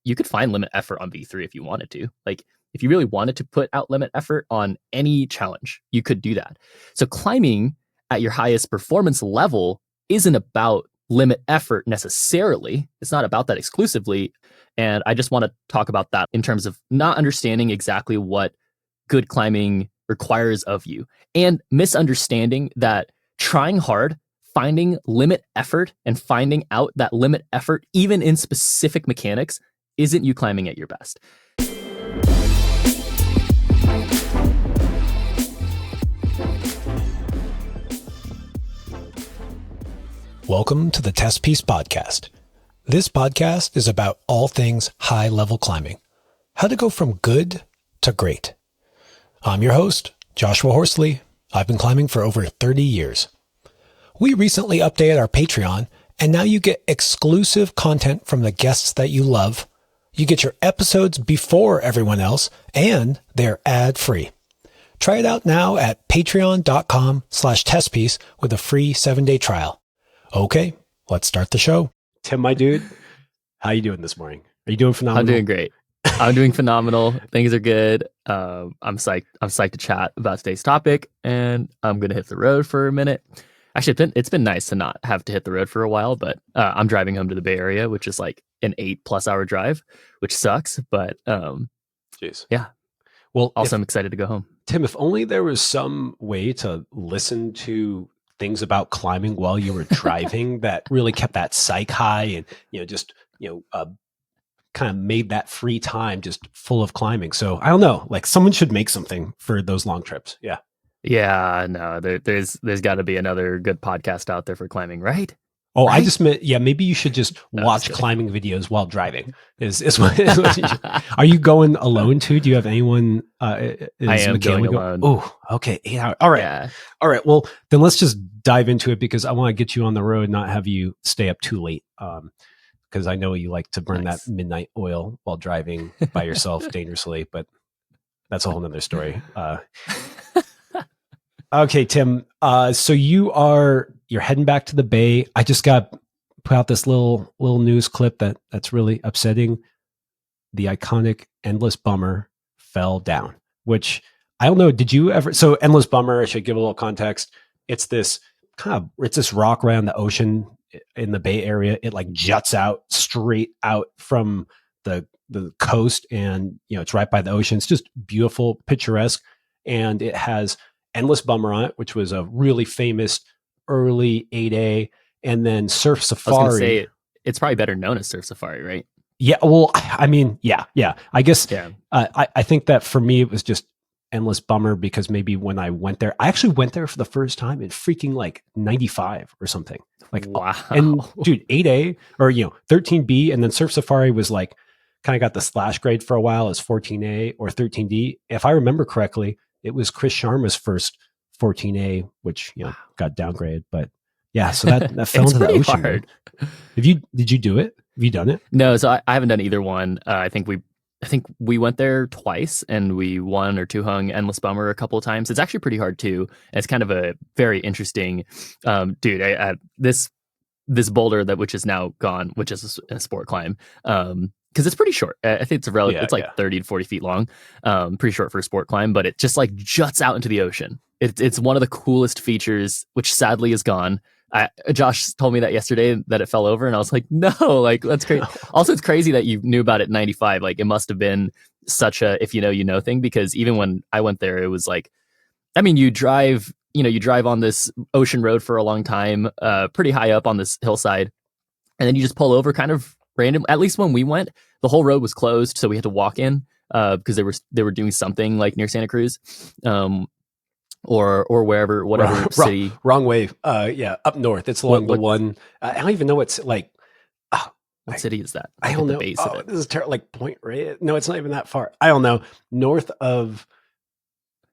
you could find limit effort on V3 if you wanted to. Like, if you really wanted to put out limit effort on any challenge, you could do that. So climbing at your highest performance level isn't about limit effort necessarily. It's not about that exclusively. And I just want to talk about that in terms of not understanding exactly what good climbing requires of you, and misunderstanding that trying hard, finding limit effort, and finding out that limit effort, even in specific mechanics, isn't you climbing at your best. Welcome to the Testpiece podcast. This podcast is about all things high-level climbing, how to go from good to great. I'm your host, Joshua Horsley. I've been climbing for over 30 years. We recently updated our Patreon, and now you get exclusive content from the guests that you love. You get your episodes before everyone else, and they're ad-free. Try it out now at patreon.com/testpiece with a free 7-day trial. Okay, let's start the show. Tim, my dude, how you doing this morning? Are you doing phenomenal? I'm doing great. I'm doing phenomenal. Things are good. I'm psyched. I'm psyched to chat about today's topic, and I'm gonna hit the road for a minute. Actually, it's been nice to not have to hit the road for a while, but I'm driving home to the Bay Area, which is like an 8+ hour drive, which sucks. But Jeez. Yeah. Well, also I'm excited to go home. Tim, if only there was some way to listen to things about climbing while you were driving that really kept that psych high and, kind of made that free time just full of climbing. So I don't know, like someone should make something for those long trips. Yeah. Yeah, no, there's got to be another good podcast out there for climbing, right? Oh, right? I just meant, maybe you should just watch climbing videos while driving. Is what are you going alone too? Do you have anyone? I am going alone. Oh, okay. 8 hours. All right. Yeah. All right. Well, then let's just dive into it because I want to get you on the road, not have you stay up too late. Because I know you like to burn that midnight oil while driving by yourself dangerously, but that's a whole nother story. Okay, Tim. So you're heading back to the Bay. I just got put out this little news clip that's really upsetting. The iconic Endless Bummer fell down, which I don't know. Did you ever? So Endless Bummer, I should give a little context. It's this rock right on the ocean in the Bay Area. It like juts out straight out from the coast, and it's right by the ocean. It's just beautiful, picturesque, and it has Endless Bummer on it, which was a really famous early 8A, and then Surf Safari. I was gonna say it's probably better known as Surf Safari, right? Yeah. Well, I mean, yeah. I guess. Yeah. I think that for me it was just Endless Bummer because maybe when I went there, I actually went there for the first time in freaking like 95 or something. Like, wow. And dude, 8A or 13B, and then Surf Safari was like kind of got the slash grade for a while as 14A or 13D. If I remember correctly, it was Chris Sharma's first 14A, which got downgraded. But yeah, so that fell into the ocean. Hard. Did you do it? Have you done it? No, so I haven't done either one. I think we went there twice, and we 1 or 2 hung Endless Bummer a couple of times. It's actually pretty hard too. And it's kind of a very interesting, dude. This boulder which is now gone, which is a sport climb. Because it's pretty short. I think it's it's like 30 to 40 feet long. Pretty short for a sport climb, but it just like juts out into the ocean. It's one of the coolest features, which sadly is gone. Josh told me that yesterday that it fell over, and I was like, no, like that's crazy. Also, it's crazy that you knew about it in 95. Like it must have been such a if you know thing, because even when I went there, it was like, I mean, you drive on this ocean road for a long time, pretty high up on this hillside, and then you just pull over kind of random. At least when we went, the whole road was closed, so we had to walk in because they were doing something like near Santa Cruz, or wherever, whatever city. Wrong way. Up north. It's along the one. I don't even know what's like. What city is that? I don't know. Base of it. This is like Point Ray. No, it's not even that far. I don't know. North of.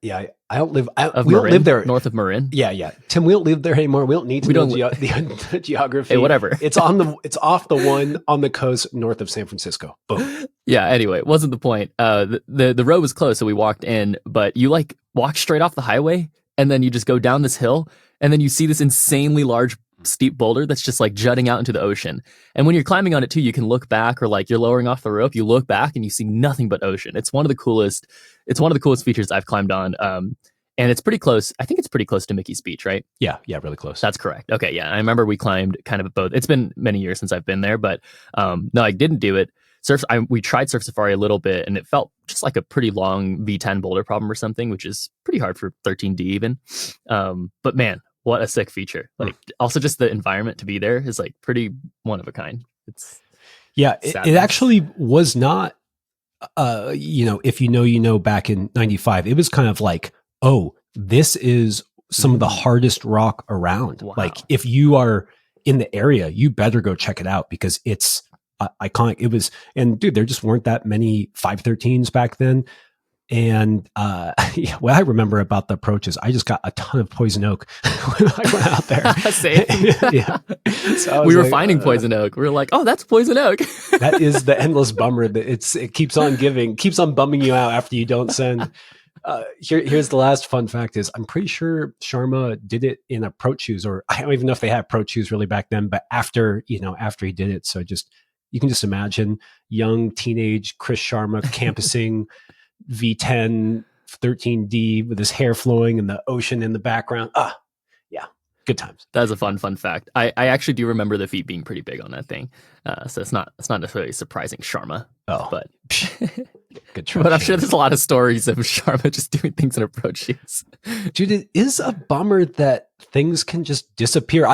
Yeah, I don't live. We don't live there. North of Marin. Yeah. Tim, we don't live there anymore. We don't need to know the geography. Hey, whatever. It's off the one on the coast north of San Francisco. Boom. Yeah. Anyway, wasn't the point. The road was closed, so we walked in. But you like walk straight off the highway, and then you just go down this hill, and then you see this insanely large steep boulder that's just like jutting out into the ocean. And when you're climbing on it too, you can look back, or like you're lowering off the rope, you look back and you see nothing but ocean. It's one of the coolest features I've climbed on. And it's pretty close. I think it's pretty close to Mickey's Beach, right? Yeah, really close. That's correct. Okay, yeah. I remember we climbed kind of at both. It's been many years since I've been there, but no, I didn't do it. We tried Surf Safari a little bit, and it felt just like a pretty long V10 boulder problem or something, which is pretty hard for 13D even. But man, what a sick feature. Like also just the environment to be there is like pretty one of a kind. It's it actually was not, if you know, back in 95, it was kind of like, oh, this is some of the hardest rock around. Wow. Like if you are in the area, you better go check it out because it's iconic. It was, and dude, there just weren't that many 513s back then. And what I remember about the approach is I just got a ton of poison oak when I went out there. Same. Yeah. So we were finding poison oak. We were like, oh, that's poison oak. That is the endless bummer that it keeps on giving, keeps on bumming you out after you don't send. Here's the last fun fact is I'm pretty sure Sharma did it in approach shoes, or I don't even know if they had approach shoes really back then, but after he did it. So you can just imagine young teenage Chris Sharma campusing V10 13D with his hair flowing and the ocean in the background. Yeah, good times. That was a fun fact. I actually do remember the feet being pretty big on that thing. So it's not necessarily surprising Sharma. Oh, but good try. But I'm sure there's a lot of stories of Sharma just doing things in approach shoes. Dude, it is a bummer that things can just disappear.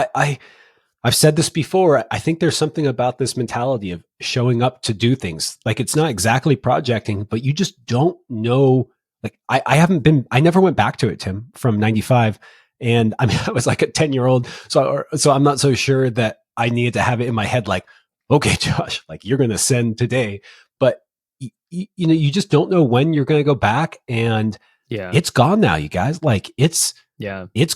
I've said this before. I think there's something about this mentality of showing up to do things. Like it's not exactly projecting, but you just don't know. Like I never went back to it, Tim, from 95. And I mean, I was like a 10-year-old. So I'm not so sure that I needed to have it in my head. Like, okay, Josh, like you're going to send today, but you just don't know when you're going to go back. And it's gone now, you guys. Like it's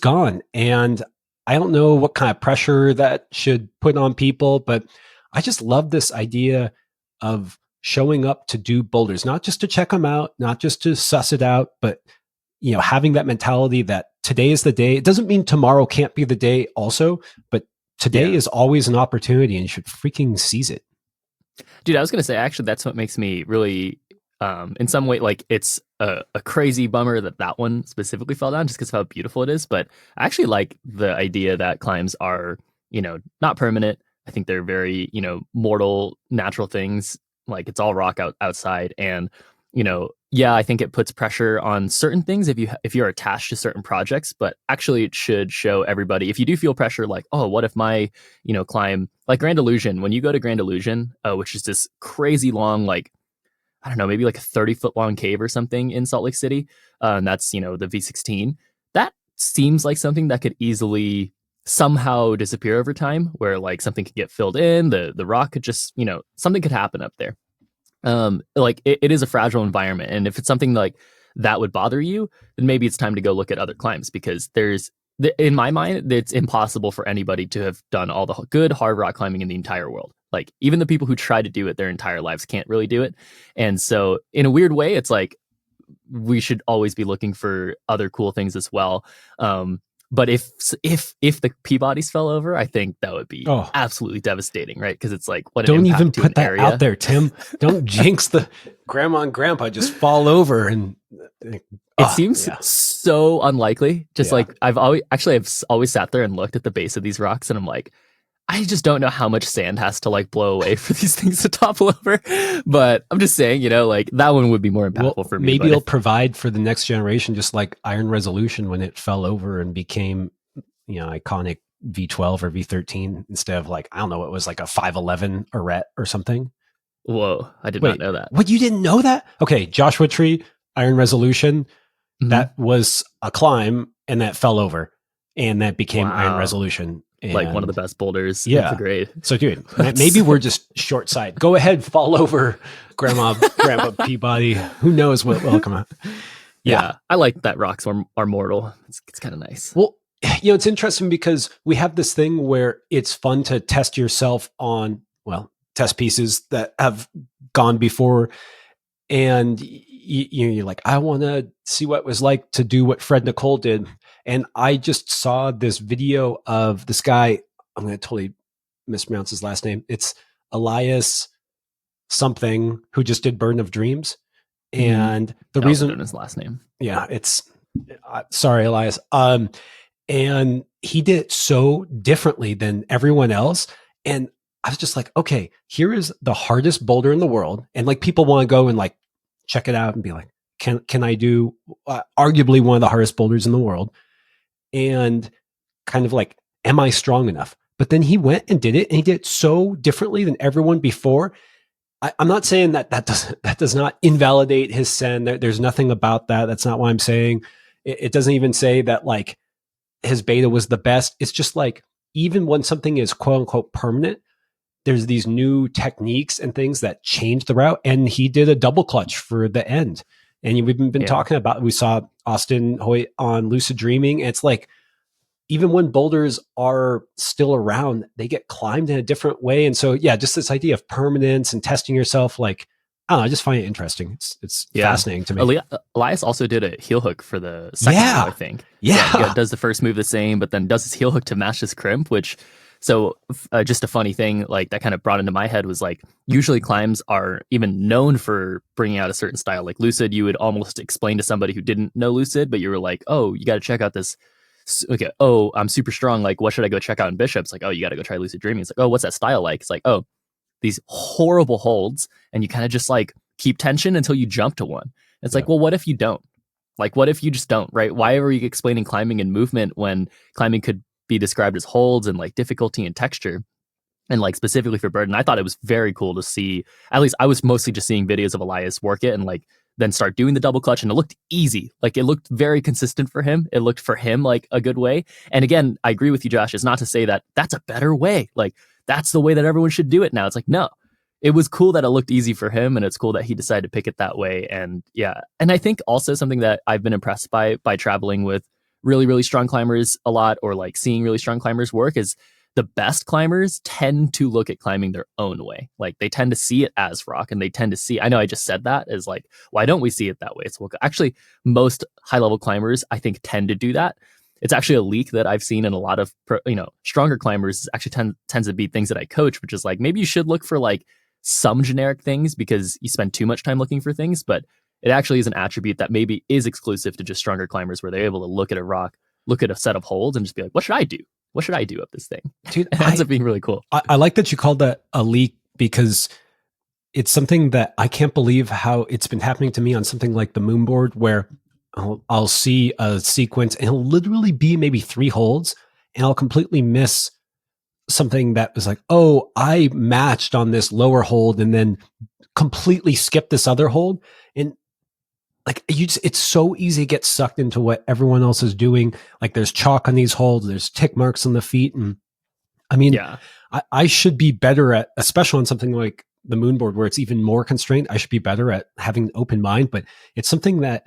gone. And I don't know what kind of pressure that should put on people, but I just love this idea of showing up to do boulders, not just to check them out, not just to suss it out, but having that mentality that today is the day. It doesn't mean tomorrow can't be the day also, but today is always an opportunity and you should freaking seize it. Dude, I was going to say, actually, that's what makes me really, in some way, like it's a crazy bummer that one specifically fell down just because of how beautiful it is. But I actually like the idea that climbs are, not permanent. I think they're very, mortal, natural things. Like it's all rock outside. And, I think it puts pressure on certain things if you're attached to certain projects, but actually it should show everybody. If you do feel pressure, like, oh, what if my, climb, like Grand Illusion, when you go to Grand Illusion, which is this crazy long, like, I don't know, maybe like a 30-foot long cave or something in Salt Lake City. And that's, the V16. That seems like something that could easily somehow disappear over time, where like something could get filled in, the rock could just, something could happen up there. Like it is a fragile environment. And if it's something like that would bother you, then maybe it's time to go look at other climbs, because in my mind, it's impossible for anybody to have done all the good hard rock climbing in the entire world. Like even the people who try to do it their entire lives can't really do it. And so in a weird way, it's like we should always be looking for other cool things as well. But if the Peabodys fell over, I think that would be absolutely devastating, right? Because it's like, what an don't impact even to put an that area. out there, Tim. Don't jinx the grandma and grandpa just fall over and. It seems so unlikely. Just like I've always sat there and looked at the base of these rocks, and I'm like, I just don't know how much sand has to like blow away for these things to topple over. But I'm just saying, like that one would be more impactful for me. Maybe it'll provide for the next generation, just like Iron Resolution when it fell over and became, iconic V12 or V13 instead of like, I don't know, it was like a 511 arete or something. Whoa, I did not know that. What, you didn't know that? Okay, Joshua Tree, Iron Resolution, that was a climb and that fell over and that became Iron Resolution. And like one of the best boulders in the grade. So dude, maybe we're just short sighted. Go ahead, fall over, grandpa Peabody. Who knows what will come out. Yeah. I like that rocks are mortal. It's kind of nice. Well, it's interesting because we have this thing where it's fun to test yourself on, test pieces that have gone before. And you're like, I want to see what it was like to do what Fred Nicole did. And I just saw this video of this guy I'm going to totally mispronounce his last name. It's Elias something who just did Burden of Dreams. And the reason his last name. Yeah, it's sorry, Elias. And he did it so differently than everyone else. And I was just like, okay, here is the hardest boulder in the world. And like people want to go and like check it out and be like, can I do arguably one of the hardest boulders in the world? And kind of like, am I strong enough? But then he went and did it, and he did it so differently than everyone before. I'm not saying that does not invalidate his sen. There's nothing about that. That's not what I'm saying. It doesn't even say that like his beta was the best. It's just like, even when something is quote unquote permanent, there's these new techniques and things that change the route. And he did a double clutch for the end. And we've been talking about, we saw Austin Hoyt on Lucid Dreaming. And it's like, even when boulders are still around, they get climbed in a different way. And so, yeah, just this idea of permanence and testing yourself, like, I don't know, I just find it interesting. It's fascinating to me. Elias also did a heel hook for the second row, I think. Yeah. Does the first move the same, but then does his heel hook to match his crimp, which, so just a funny thing, like that kind of brought into my head was like, usually climbs are even known for bringing out a certain style. Like Lucid, you would almost explain to somebody who didn't know Lucid, but you were like, oh, you got to check out this. Okay, oh, I'm super strong. Like, what should I go check out in Bishops? Like, oh, you got to go try Lucid Dreaming. It's like, oh, what's that style like? It's like, oh, these horrible holds, and you kind of just like keep tension until you jump to one. It's like, well, what if you don't? Like, what if you just don't, right? Why are you explaining climbing and movement when climbing could be described as holds and like difficulty and texture? And like specifically for Burden, I thought it was very cool to see. At least I was mostly just seeing videos of Elias work it and like then start doing the double clutch, and it looked easy. Like it looked very consistent for him. It looked for him like a good way. And again, I agree with you, Josh. It's not to say that that's a better way. Like that's the way that everyone should do it now. It's like, no, it was cool that it looked easy for him, and it's cool that he decided to pick it that way. And yeah, and I think also something that I've been impressed by traveling with really, really strong climbers a lot, or like seeing really strong climbers work, is the best climbers tend to look at climbing their own way. Like they tend to see it as rock, and they tend to see, I know I just said that as like, why don't we see it that way? It's actually most high level climbers, I think, tend to do that. It's actually a leak that I've seen in a lot of, stronger climbers actually tends to be things that I coach, which is like, maybe you should look for like some generic things because you spend too much time looking for things, but it actually is an attribute that maybe is exclusive to just stronger climbers, where they're able to look at a rock, look at a set of holds, and just be like, what should I do? What should I do up this thing? Dude, it ends up being really cool. I like that you called that a leak, because it's something that I can't believe how it's been happening to me on something like the Moonboard, where I'll see a sequence and it'll literally be maybe 3 holds, and I'll completely miss something that was like, oh, I matched on this lower hold and then completely skipped this other hold. And like it's so easy to get sucked into what everyone else is doing. Like there's chalk on these holds, there's tick marks on the feet. And I mean, yeah. I should be better at, especially on something like the Moonboard where it's even more constrained, I should be better at having an open mind. But it's something that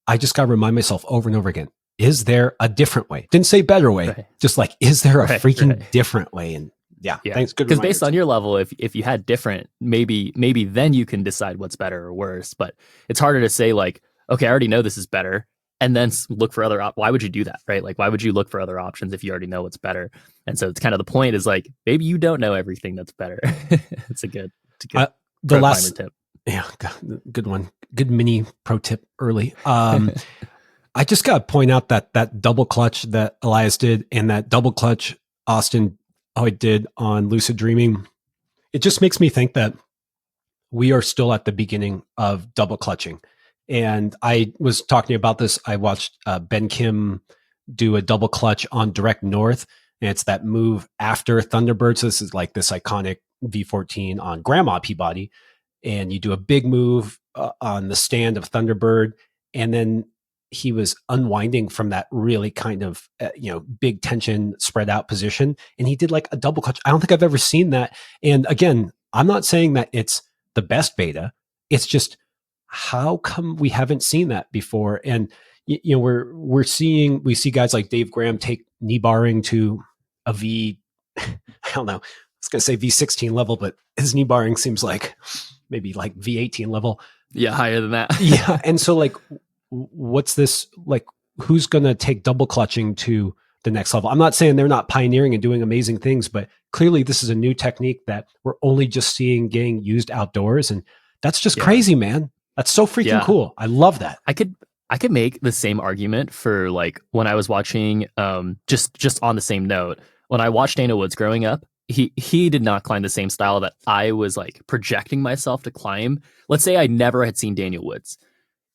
I just got to remind myself over and over again. Is there a different way? Didn't say better way. Right. Just like, is there a freaking different way? And yeah. Thanks. Good. Because based on your level, if you had different, maybe then you can decide what's better or worse. But it's harder to say like, okay, I already know this is better, and then look for other. Why would you do that, right? Like, why would you look for other options if you already know what's better? And so it's kind of the point is like, maybe you don't know everything that's better. It's a good the last tip. Yeah, good one. Good mini pro tip early. I just got to point out that double clutch that Elias did and that double clutch Austin Hoyt did on Lucid Dreaming. It just makes me think that we are still at the beginning of double clutching. And I was talking about this. I watched Ben Kim do a double clutch on Direct North, and it's that move after Thunderbird. So this is like this iconic V14 on Grandma Peabody, and you do a big move on the stand of Thunderbird, and then he was unwinding from that really kind of, big tension spread out position. And he did like a double clutch. I don't think I've ever seen that. And again, I'm not saying that it's the best beta. It's just, how come we haven't seen that before? And, we see guys like Dave Graham take knee barring to a I don't know, I was going to say V16 level, but his knee barring seems like maybe like V18 level. Yeah. Higher than that. Yeah. And so like, what's this like, who's going to take double clutching to the next level. I'm not saying they're not pioneering and doing amazing things, but clearly this is a new technique that we're only just seeing getting used outdoors. And that's just crazy, man. That's so freaking cool. I love that. I could make the same argument for like when I was watching, just on the same note, when I watched Daniel Woods growing up, he did not climb the same style that I was like projecting myself to climb. Let's say I never had seen Daniel Woods.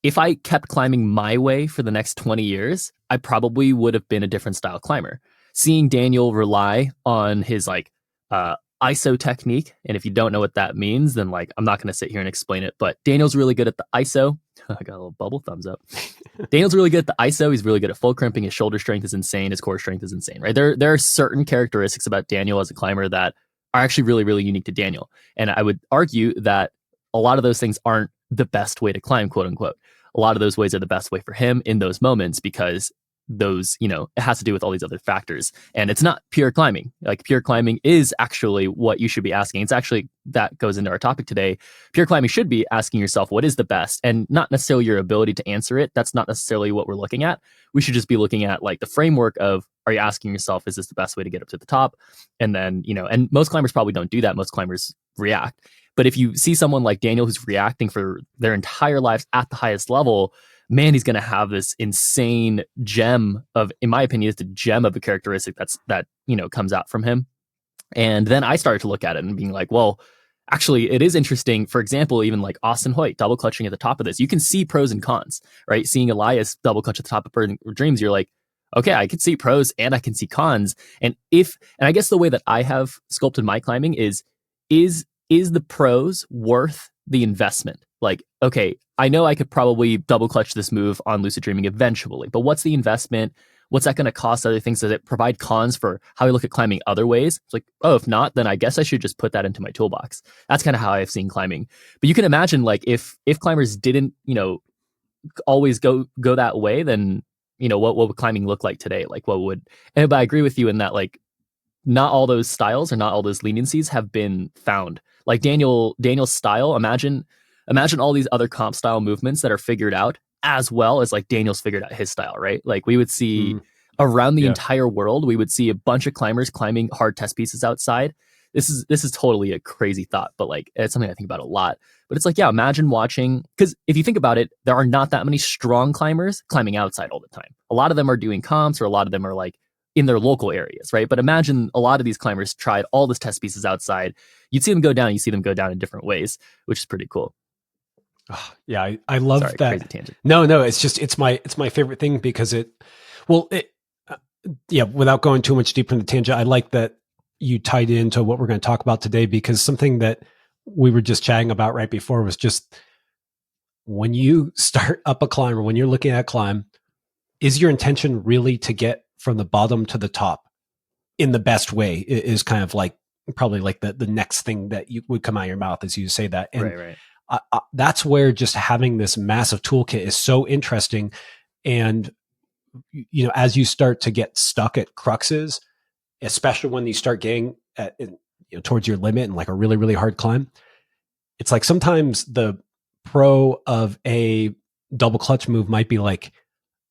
If I kept climbing my way for the next 20 years, I probably would have been a different style climber. Seeing Daniel rely on his like ISO technique, and if you don't know what that means, then like I'm not going to sit here and explain it, but Daniel's really good at the ISO. I got a little bubble thumbs up. Daniel's really good at the ISO. He's really good at full crimping. His shoulder strength is insane. His core strength is insane, right? There are certain characteristics about Daniel as a climber that are actually really, really unique to Daniel. And I would argue that a lot of those things aren't the best way to climb, quote unquote. A lot of those ways are the best way for him in those moments because those, you know, it has to do with all these other factors. And it's not pure climbing. Like pure climbing is actually what you should be asking. It's actually, that goes into our topic today. Pure climbing should be asking yourself, what is the best? And not necessarily your ability to answer it. That's not necessarily what we're looking at. We should just be looking at like the framework of, are you asking yourself, is this the best way to get up to the top? And then, you know, and most climbers probably don't do that. Most climbers react. But if you see someone like Daniel who's reacting for their entire lives at the highest level, man, he's going to have this insane gem of, in my opinion, it's a gem of a characteristic that, you know, comes out from him. And then I started to look at it and being like, well, actually, it is interesting. For example, even like Austin Hoyt double clutching at the top of this, you can see pros and cons, right? Seeing Elias double clutch at the top of Burning Dreams, you're like, okay, I can see pros and I can see cons. And I guess the way that I have sculpted my climbing is the pros worth the investment? Like, okay, I know I could probably double clutch this move on Lucid Dreaming eventually, but what's the investment? What's that going to cost? Other things? Does it provide cons for how I look at climbing other ways? It's like, oh, if not, then I guess I should just put that into my toolbox. That's kind of how I've seen climbing. But you can imagine, like, if climbers didn't, you know, always go that way, then, you know, what would climbing look like today? Like, what would? And but I agree with you in that, like, not all those styles or not all those leniencies have been found. Like Daniel's style, imagine all these other comp style movements that are figured out as well as like Daniel's figured out his style, right? Like we would see around the entire world, we would see a bunch of climbers climbing hard test pieces outside. This is totally a crazy thought, but like it's something I think about a lot. But it's like, yeah, imagine watching, because if you think about it, there are not that many strong climbers climbing outside all the time. A lot of them are doing comps, or a lot of them are like in their local areas, right? But imagine a lot of these climbers tried all this test pieces outside. You'd see them go down, you see them go down in different ways, which is pretty cool. Oh, yeah, I love that. Crazy tangent. No, it's my favorite thing because without going too much deeper in the tangent, I like that you tied into what we're going to talk about today, because something that we were just chatting about right before was just when you start up a climb or when you're looking at a climb, is your intention really to get from the bottom to the top in the best way? Is kind of like probably like the next thing that you would come out of your mouth as you say that. And right. That's where just having this massive toolkit is so interesting. And, you know, as you start to get stuck at cruxes, especially when you start getting towards your limit and like a really, really hard climb, it's like sometimes the pro of a double clutch move might be like,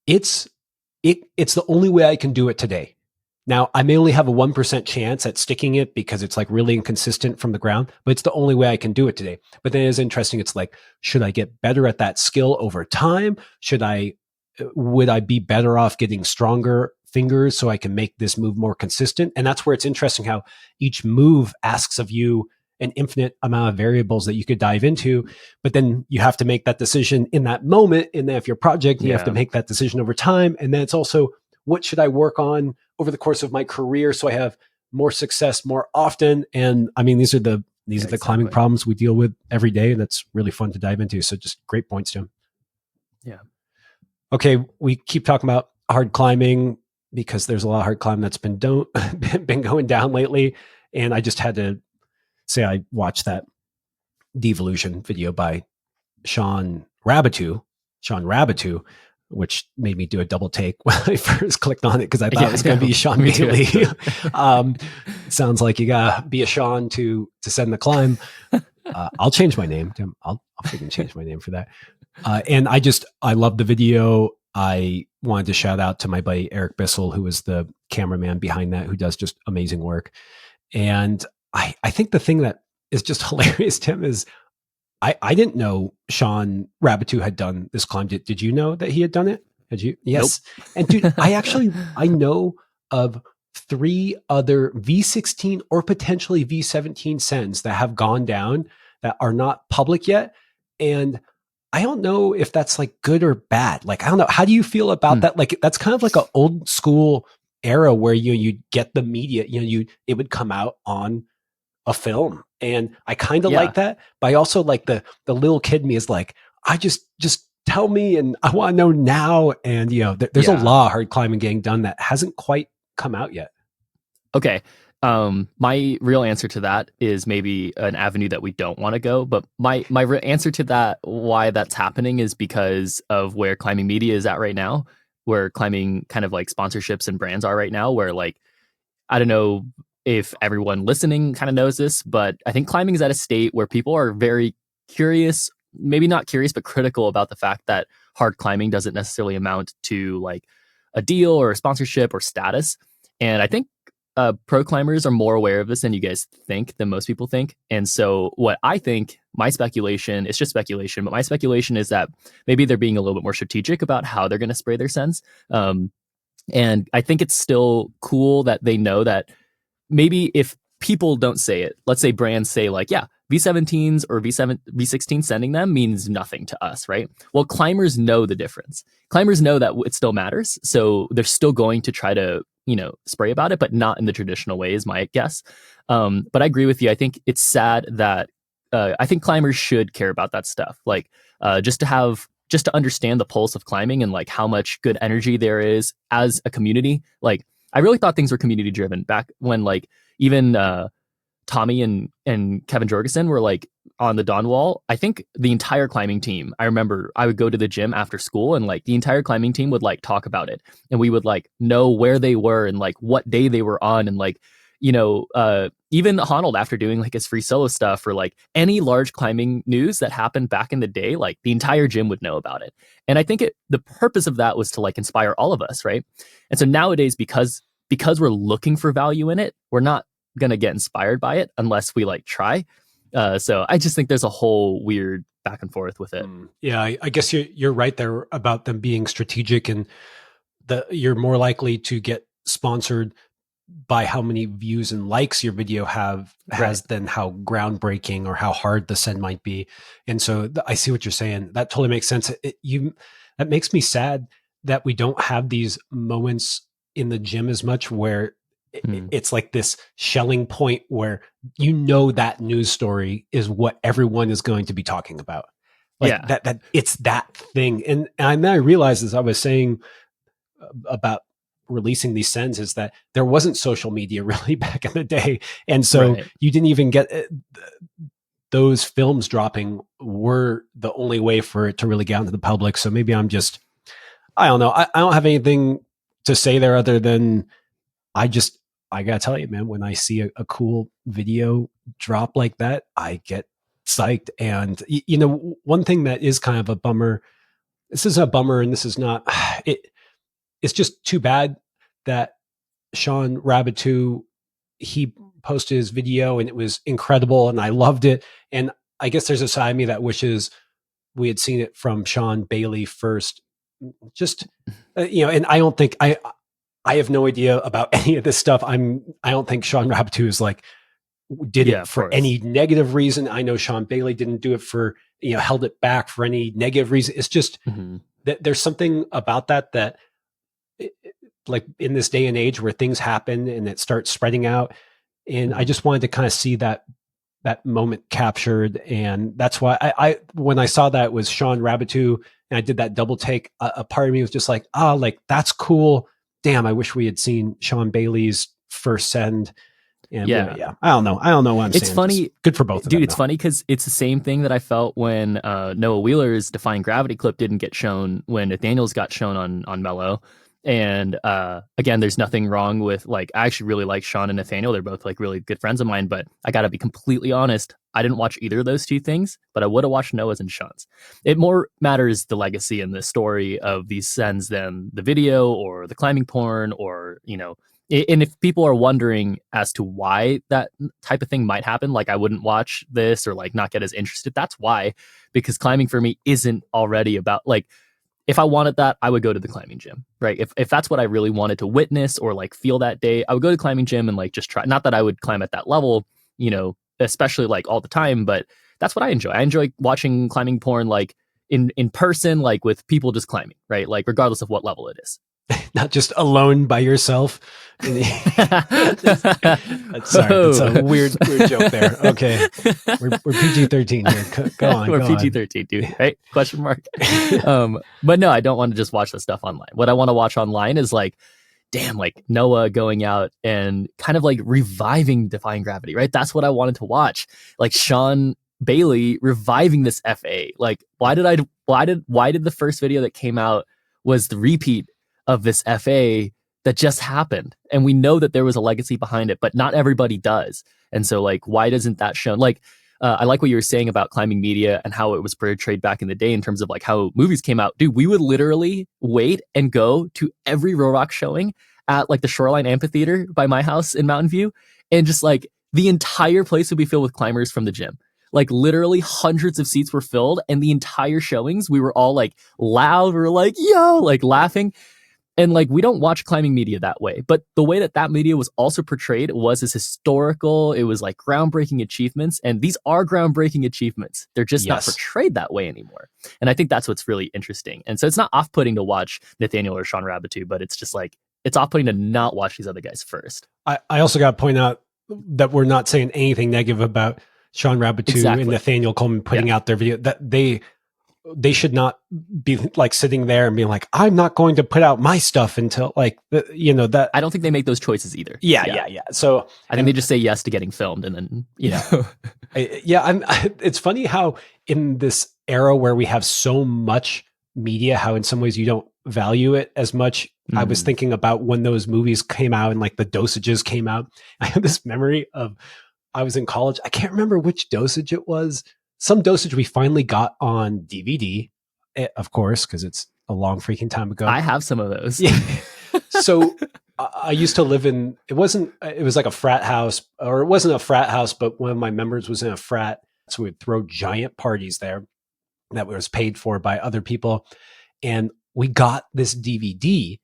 it's the only way I can do it today. Now, I may only have a 1% chance at sticking it because it's like really inconsistent from the ground, but it's the only way I can do it today. But then it's interesting. It's like, should I get better at that skill over time? Would I be better off getting stronger fingers so I can make this move more consistent? And that's where it's interesting how each move asks of you an infinite amount of variables that you could dive into, but then you have to make that decision in that moment. And then if your project, you have to make that decision over time. And then it's also, what should I work on over the course of my career so I have more success more often? And I mean, these are the climbing problems we deal with every day. And that's really fun to dive into. So just great points, Tim. Yeah. Okay. We keep talking about hard climbing because there's a lot of hard climbing that's been going down lately. And I just had to say, I watched that devolution video by Sean Rabitou, which made me do a double take when I first clicked on it because I thought it was going to be Sean immediately. Sounds like you gotta be a Sean to send the climb. I'll change my name, Tim. I'll freaking change my name for that. And I love the video. I wanted to shout out to my buddy Eric Bissell, who is the cameraman behind that, who does just amazing work. And I think the thing that is just hilarious, Tim, is I didn't know Sean Rabitou had done this climb. Did you know that he had done it? Had you? Yes. Nope. And dude, I know of 3 other V16 or potentially V17 sends that have gone down that are not public yet. And I don't know if that's like good or bad. Like, I don't know. How do you feel about that? Like, that's kind of like an old school era where you get the media, it would come out on a film. And I kind of like that, but I also like the little kid in me is like, I just tell me, and I want to know now. And there's a lot of hard climbing getting done that hasn't quite come out yet. Okay. My real answer to that is maybe an avenue that we don't want to go, but my real answer to that, why that's happening, is because of where climbing media is at right now, where climbing kind of like sponsorships and brands are right now, where like, I don't know if everyone listening kind of knows this, but I think climbing is at a state where people are very curious, maybe not curious, but critical about the fact that hard climbing doesn't necessarily amount to like a deal or a sponsorship or status. And I think pro climbers are more aware of this than you guys think, than most people think. And so what I think, my speculation, it's just speculation, but my speculation is that maybe they're being a little bit more strategic about how they're going to spray their sends. And I think it's still cool that they know that maybe if people don't say it, let's say brands say like, yeah, V17s or V16 sending them means nothing to us, right? Well, climbers know the difference. Climbers know that it still matters. So they're still going to try to, spray about it, but not in the traditional way is my guess. But I agree with you. I think it's sad that I think climbers should care about that stuff. Like just to understand the pulse of climbing and like how much good energy there is as a community. Like I really thought things were community driven back when like even Tommy and Kevin Jorgensen were like on the Dawn Wall. I think the entire climbing team, I remember I would go to the gym after school and like the entire climbing team would like talk about it, and we would like know where they were and like what day they were on, and like even Honnold, after doing like his free solo stuff or like any large climbing news that happened back in the day, like the entire gym would know about it. And I think the purpose of that was to like inspire all of us, right? And so nowadays, because we're looking for value in it, we're not gonna get inspired by it unless we like try. So I just think there's a whole weird back and forth with it. Yeah, I guess you're right there about them being strategic, and you're more likely to get sponsored by how many views and likes your video has than how groundbreaking or how hard the send might be. And so I see what you're saying. That totally makes sense. That makes me sad that we don't have these moments in the gym as much, where it's like this shelling point where that news story is what everyone is going to be talking about. Like that it's that thing. And then I realized, as I was saying about releasing these sends, is that there wasn't social media really back in the day. And so you didn't even get those films dropping were the only way for it to really get out to the public. So maybe I don't know. I don't have anything to say there other than I gotta tell you, man, when I see a cool video drop like that, I get psyched. And one thing that is kind of a bummer, this isn't a bummer, and this is not it's just too bad that Sean Rabitou, he posted his video and it was incredible and I loved it. And I guess there's a side of me that wishes we had seen it from Sean Bailey first. Just and I don't think I have no idea about any of this stuff. I don't think Sean Rabitou is like did it for any negative reason. I know Sean Bailey didn't do it for held it back for any negative reason. It's just that there's something about that like in this day and age where things happen and it starts spreading out, and I just wanted to kind of see that moment captured. And that's why I when I saw that it was Sean Rabitou and I did that double take, a part of me was just like, like that's cool. Damn, I wish we had seen Sean Bailey's first send. And I don't know what I'm saying. It's funny. It's good for both of them. Dude, it's funny because it's the same thing that I felt when Noah Wheeler's Defying Gravity clip didn't get shown when Nathaniel's got shown on Mellow. And again, there's nothing wrong with like, I actually really like Sean and Nathaniel. They're both like really good friends of mine, but I got to be completely honest. I didn't watch either of those two things, but I would have watched Noah's and Sean's. It more matters the legacy and the story of these sends than the video or the climbing porn or, you know, and if people are wondering as to why that type of thing might happen, like I wouldn't watch this or like not get as interested, that's why, because climbing for me isn't already about like, if I wanted that, I would go to the climbing gym, right? If that's what I really wanted to witness or like feel that day, I would go to the climbing gym and like just try. Not that I would climb at that level, you know, especially like all the time, but that's what I enjoy. I enjoy watching climbing porn like in person, like with people just climbing, right? Like regardless of what level it is. Not just alone by yourself. Sorry, that's a weird joke there. Okay, we're PG-13 here. Go on. We're PG-13, dude. Right? Question mark. But no, I don't want to just watch the stuff online. What I want to watch online is like, damn, like Noah going out and kind of like reviving Defying Gravity, right? That's what I wanted to watch. Like Sean Bailey reviving this FA. Like, why did the first video that came out was the repeat of this FA that just happened? And we know that there was a legacy behind it, but not everybody does. And so like, why doesn't that show? Like, I like what you were saying about climbing media and how it was portrayed back in the day in terms of like how movies came out. Dude, we would literally wait and go to every REDUX showing at like the Shoreline Amphitheater by my house in Mountain View. And just like the entire place would be filled with climbers from the gym. Like literally hundreds of seats were filled and the entire showings, we were all like loud. We were like, yo, like laughing. And like, we don't watch climbing media that way, but the way that media was also portrayed was as historical. It was like groundbreaking achievements. And these are groundbreaking achievements. They're just not portrayed that way anymore. And I think that's what's really interesting. And so it's not off-putting to watch Nathaniel or Sean Rabitou, but it's just like, it's off-putting to not watch these other guys first. I also got to point out that we're not saying anything negative about Sean Rabitou and Nathaniel Coleman putting out their video. That they should not be like sitting there and being like, I'm not going to put out my stuff until like, you know, that. I don't think they make those choices either. Yeah. So I think they just say yes to getting filmed and then, you know. It's funny how in this era where we have so much media, how in some ways you don't value it as much. I was thinking about when those movies came out and like the dosages came out. I have this memory of, I was in college. I can't remember which dosage it was. Some dosage we finally got on DVD, of course, because it's a long freaking time ago. I have some of those. Yeah. So I used to live in, it was like a frat house, or it wasn't a frat house, but one of my members was in a frat. So we'd throw giant parties there that was paid for by other people. And we got this DVD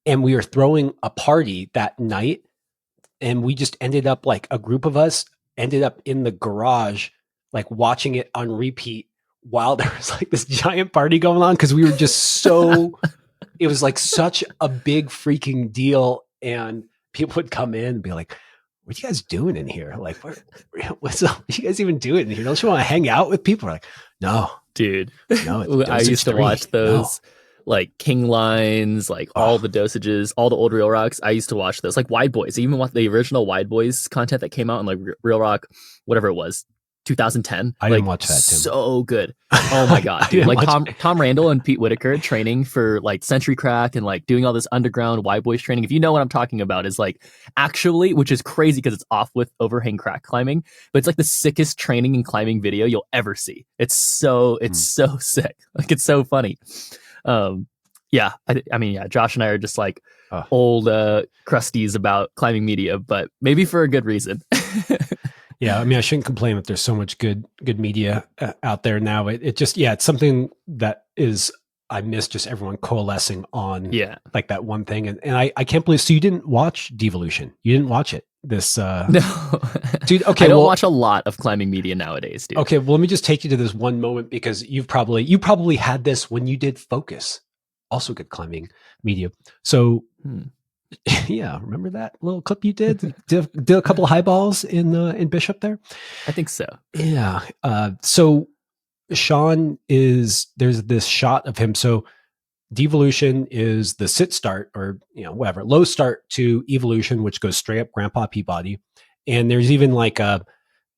and we were throwing a party that night. And we just ended up like a group of us ended up in the garage, like watching it on repeat while there was like this giant party going on. Cause we were just so, it was like such a big freaking deal. And people would come in and be like, what are you guys doing in here? Like, what's up? What are you guys even doing in here? Don't you want to hang out with people? We're like, no, dude, no. I used to watch those. No. Like King lines, like all the dosages, all the old Real Rocks. I used to watch those, like Wide Boys, even with the original Wide Boys content that came out in like Real Rock, whatever it was, 2010. I didn't watch that, Tim. So good. Oh my God, dude. Like Tom Randall and Pete Whitaker training for like Century Crack and like doing all this underground Wide Boys training. If you know what I'm talking about, is like actually, which is crazy because it's off with overhang crack climbing, but it's like the sickest training and climbing video you'll ever see. It's so sick. Like it's so funny. I mean, Josh and I are just like old crusties about climbing media, but maybe for a good reason. Yeah, I mean, I shouldn't complain that there's so much good media out there now. It just, it's something that is, I miss just everyone coalescing on like that one thing. And I can't believe, so you didn't watch Devolution. You didn't watch it. No, dude. Okay. I don't watch a lot of climbing media nowadays, dude. Okay. Well, let me just take you to this one moment because you probably had this when you did Focus, also good climbing media. So yeah, remember that little clip you did? Did a couple of highballs in Bishop there? I think so. Yeah. So Sean there's this shot of him. So Devolution is the sit start or, whatever, low start to Evolution, which goes straight up Grandpa Peabody. And there's even like a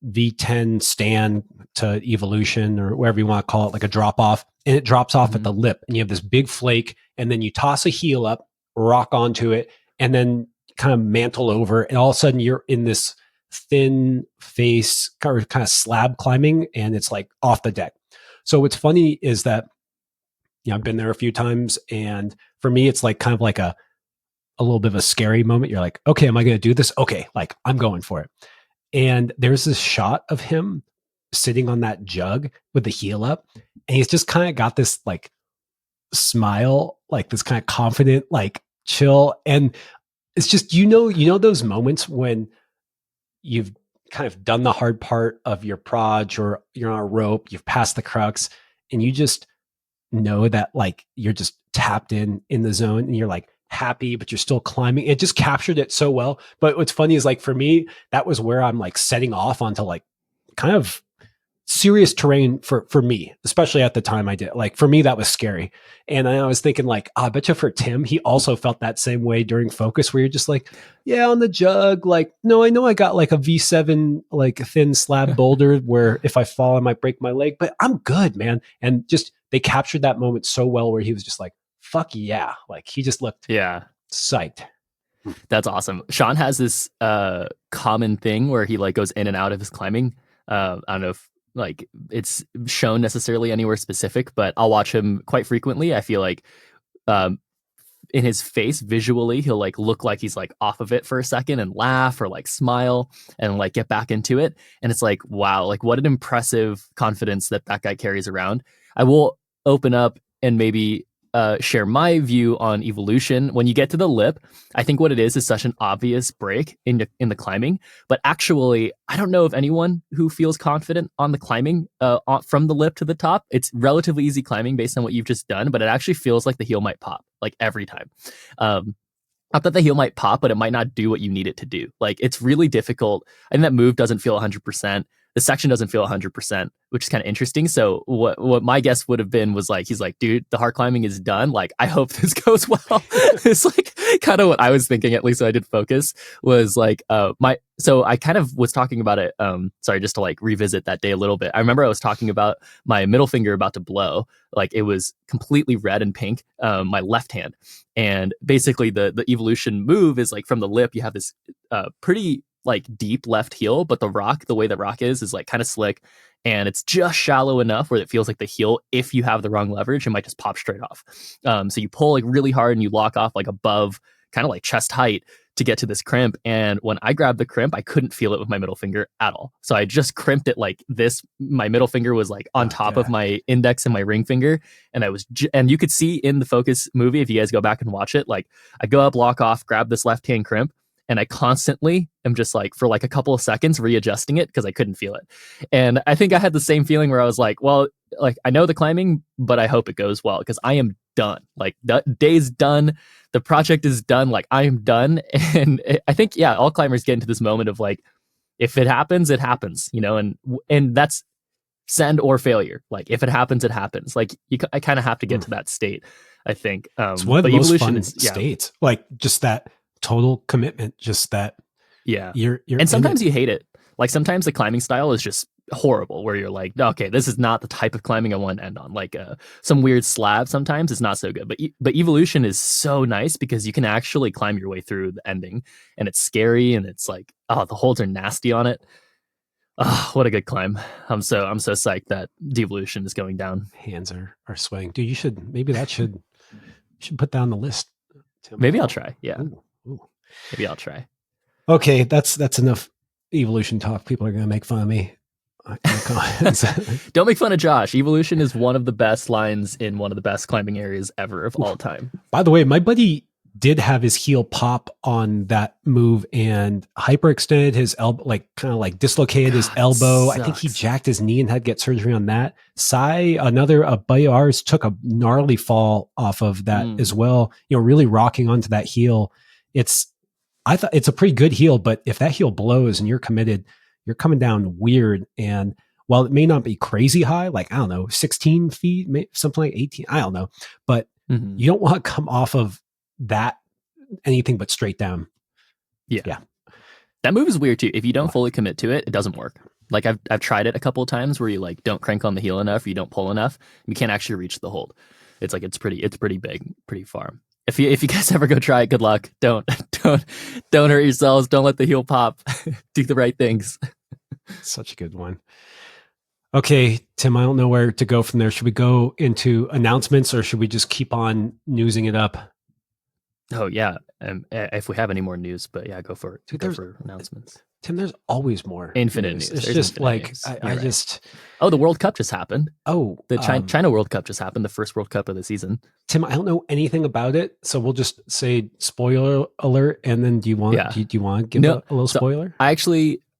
V10 stand to Evolution or whatever you want to call it, like a drop off, and it drops off at the lip and you have this big flake and then you toss a heel up rock onto it, and then kind of mantle over, and all of a sudden you're in this thin face kind of slab climbing, and it's like off the deck. So what's funny is that, I've been there a few times, and for me, it's like kind of like a little bit of a scary moment. You're like, okay, am I going to do this? Okay, like I'm going for it. And there's this shot of him sitting on that jug with the heel up, and he's just kind of got this like smile, like this kind of confident, like chill. And it's just, those moments when you've kind of done the hard part of your proj, or you're on a rope, you've passed the crux, and you just know that like you're just tapped in the zone, and you're like happy, but you're still climbing. It just captured it so well. But what's funny is, like, for me, that was where I'm like setting off onto like kind of serious terrain for me, especially at the time. I did, like, for me, that was scary. And I was thinking like, I bet you for Tim, he also felt that same way during focus, where you're just like, yeah, on the jug, like, no, I know I got like a V7, like a thin slab boulder where if I fall, I might break my leg, but I'm good, man. And just, they captured that moment so well, where he was just like, fuck yeah. Like, he just looked psyched. That's awesome. Sean has this common thing where he like goes in and out of his climbing. I don't know if like it's shown necessarily anywhere specific, but I'll watch him quite frequently. I feel like in his face visually, he'll like look like he's like off of it for a second and laugh or like smile and like get back into it. And it's like, wow, like what an impressive confidence that guy carries around. I will open up and maybe share my view on evolution. When you get to the lip, I think what it is such an obvious break in the climbing. But actually, I don't know of anyone who feels confident on the climbing from the lip to the top. It's relatively easy climbing based on what you've just done, but it actually feels like the heel might pop like every time. Not that the heel might pop, but it might not do what you need it to do. Like, it's really difficult. I think that move doesn't feel 100%. The section doesn't feel 100%, which is kind of interesting. So what my guess would have been was like, he's like, dude, the hard climbing is done. Like, I hope this goes well. It's like kind of what I was thinking, at least when I did focus, was like, so I kind of was talking about it. Sorry, just to like revisit that day a little bit. I remember I was talking about my middle finger about to blow. Like, it was completely red and pink, my left hand. And basically the evolution move is like, from the lip, you have this pretty like deep left heel, but the way the rock is like kind of slick, and it's just shallow enough where it feels like the heel, if you have the wrong leverage, it might just pop straight off. So you pull like really hard and you lock off like above kind of like chest height to get to this crimp. And when I grabbed the crimp, I couldn't feel it with my middle finger at all. So I just crimped it like this. My middle finger was like on top of my index and my ring finger. And and you could see in the focus movie, if you guys go back and watch it, like I go up, lock off, grab this left hand crimp, and I constantly am just like, for like a couple of seconds, readjusting it because I couldn't feel it. And I think I had the same feeling where I was like, well, like I know the climbing, but I hope it goes well because I am done. Like, the day's done. The project is done. Like, I am done. And I think, yeah, all climbers get into this moment of like, if it happens, it happens, and that's send or failure. Like, if it happens, it happens. Like, I kind of have to get to that state, I think. It's one of the most fun states. Like, just that total commitment, just that you're and sometimes you hate it. Like, sometimes the climbing style is just horrible, where you're like, okay, this is not the type of climbing I want to end on. Like some weird slab sometimes is not so good, but evolution is so nice because you can actually climb your way through the ending, and it's scary, and it's like, oh, the holds are nasty on it. Oh, what a good climb. I'm so psyched that devolution is going down. Hands are sweating, dude. You should put that on the list, Tim. Maybe I'll try. Yeah. Ooh. Maybe I'll try. Okay, that's enough evolution talk. People are going to make fun of me. Don't make fun of Josh. Evolution is one of the best lines in one of the best climbing areas ever of all time. By the way, my buddy did have his heel pop on that move and hyperextended his elbow, like kind of like dislocated his elbow. Sucks. I think he jacked his knee and had to get surgery on that. Sai, another buddy of ours, took a gnarly fall off of that as well. Really rocking onto that heel. I thought it's a pretty good heel, but if that heel blows and you're committed, you're coming down weird. And while it may not be crazy high, like, I don't know, 16 feet, something like 18, I don't know, but you don't want to come off of that anything but straight down. Yeah. That move is weird too. If you don't fully commit to it, it doesn't work. Like, I've tried it a couple of times where you like don't crank on the heel enough, or you don't pull enough, you can't actually reach the hold. It's like, it's pretty big, pretty far. If you guys ever go try it, good luck. Don't don't hurt yourselves. Don't let the heel pop. Do the right things. Such a good one. Okay, Tim, I don't know where to go from there. Should we go into announcements or should we just keep on newsing it up? Oh yeah, if we have any more news, but yeah, go for it. Dude, go for announcements. Tim, there's always more Infinite news. It's There's just infinite like news. I just. Oh, the World Cup just happened. Oh, the China World Cup just happened. The first World Cup of the season. Tim, I don't know anything about it, so we'll just say spoiler alert. And then do you want to give a little spoiler?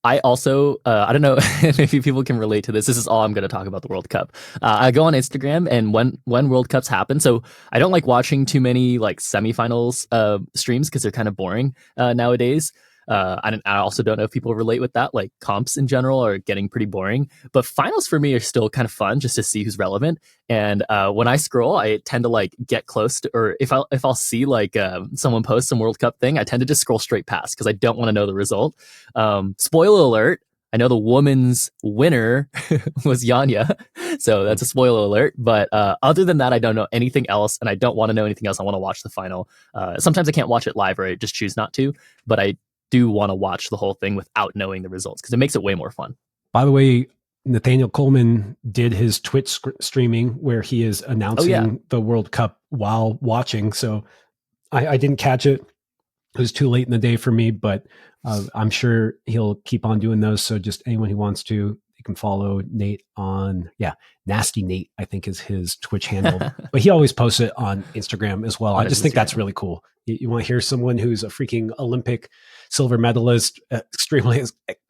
I also, I don't know if people can relate to this. This is all I'm going to talk about the World Cup. I go on Instagram, and when World Cups happen, so I don't like watching too many like semifinals streams because they're kind of boring nowadays. I also don't know if people relate with that. Like comps in general are getting pretty boring, but finals for me are still kind of fun just to see who's relevant. And when I scroll, I tend to like get close to, or if I'll see like someone post some World Cup thing, I tend to just scroll straight past because I don't want to know the result. Spoiler alert. I know the women's winner was Yanya, so that's a spoiler alert. But other than that, I don't know anything else, and I don't want to know anything else. I want to watch the final. Sometimes I can't watch it live, or I just choose not to. But I do want to watch the whole thing without knowing the results because it makes it way more fun. By the way, Nathaniel Coleman did his Twitch streaming where he is announcing the World Cup while watching. So I didn't catch it. It was too late in the day for me, but I'm sure he'll keep on doing those. So just anyone who wants to, you can follow Nate on, Nasty Nate, I think is his Twitch handle, but he always posts it on Instagram as well. I just think that's really cool. You want to hear someone who's a freaking Olympic silver medalist, extremely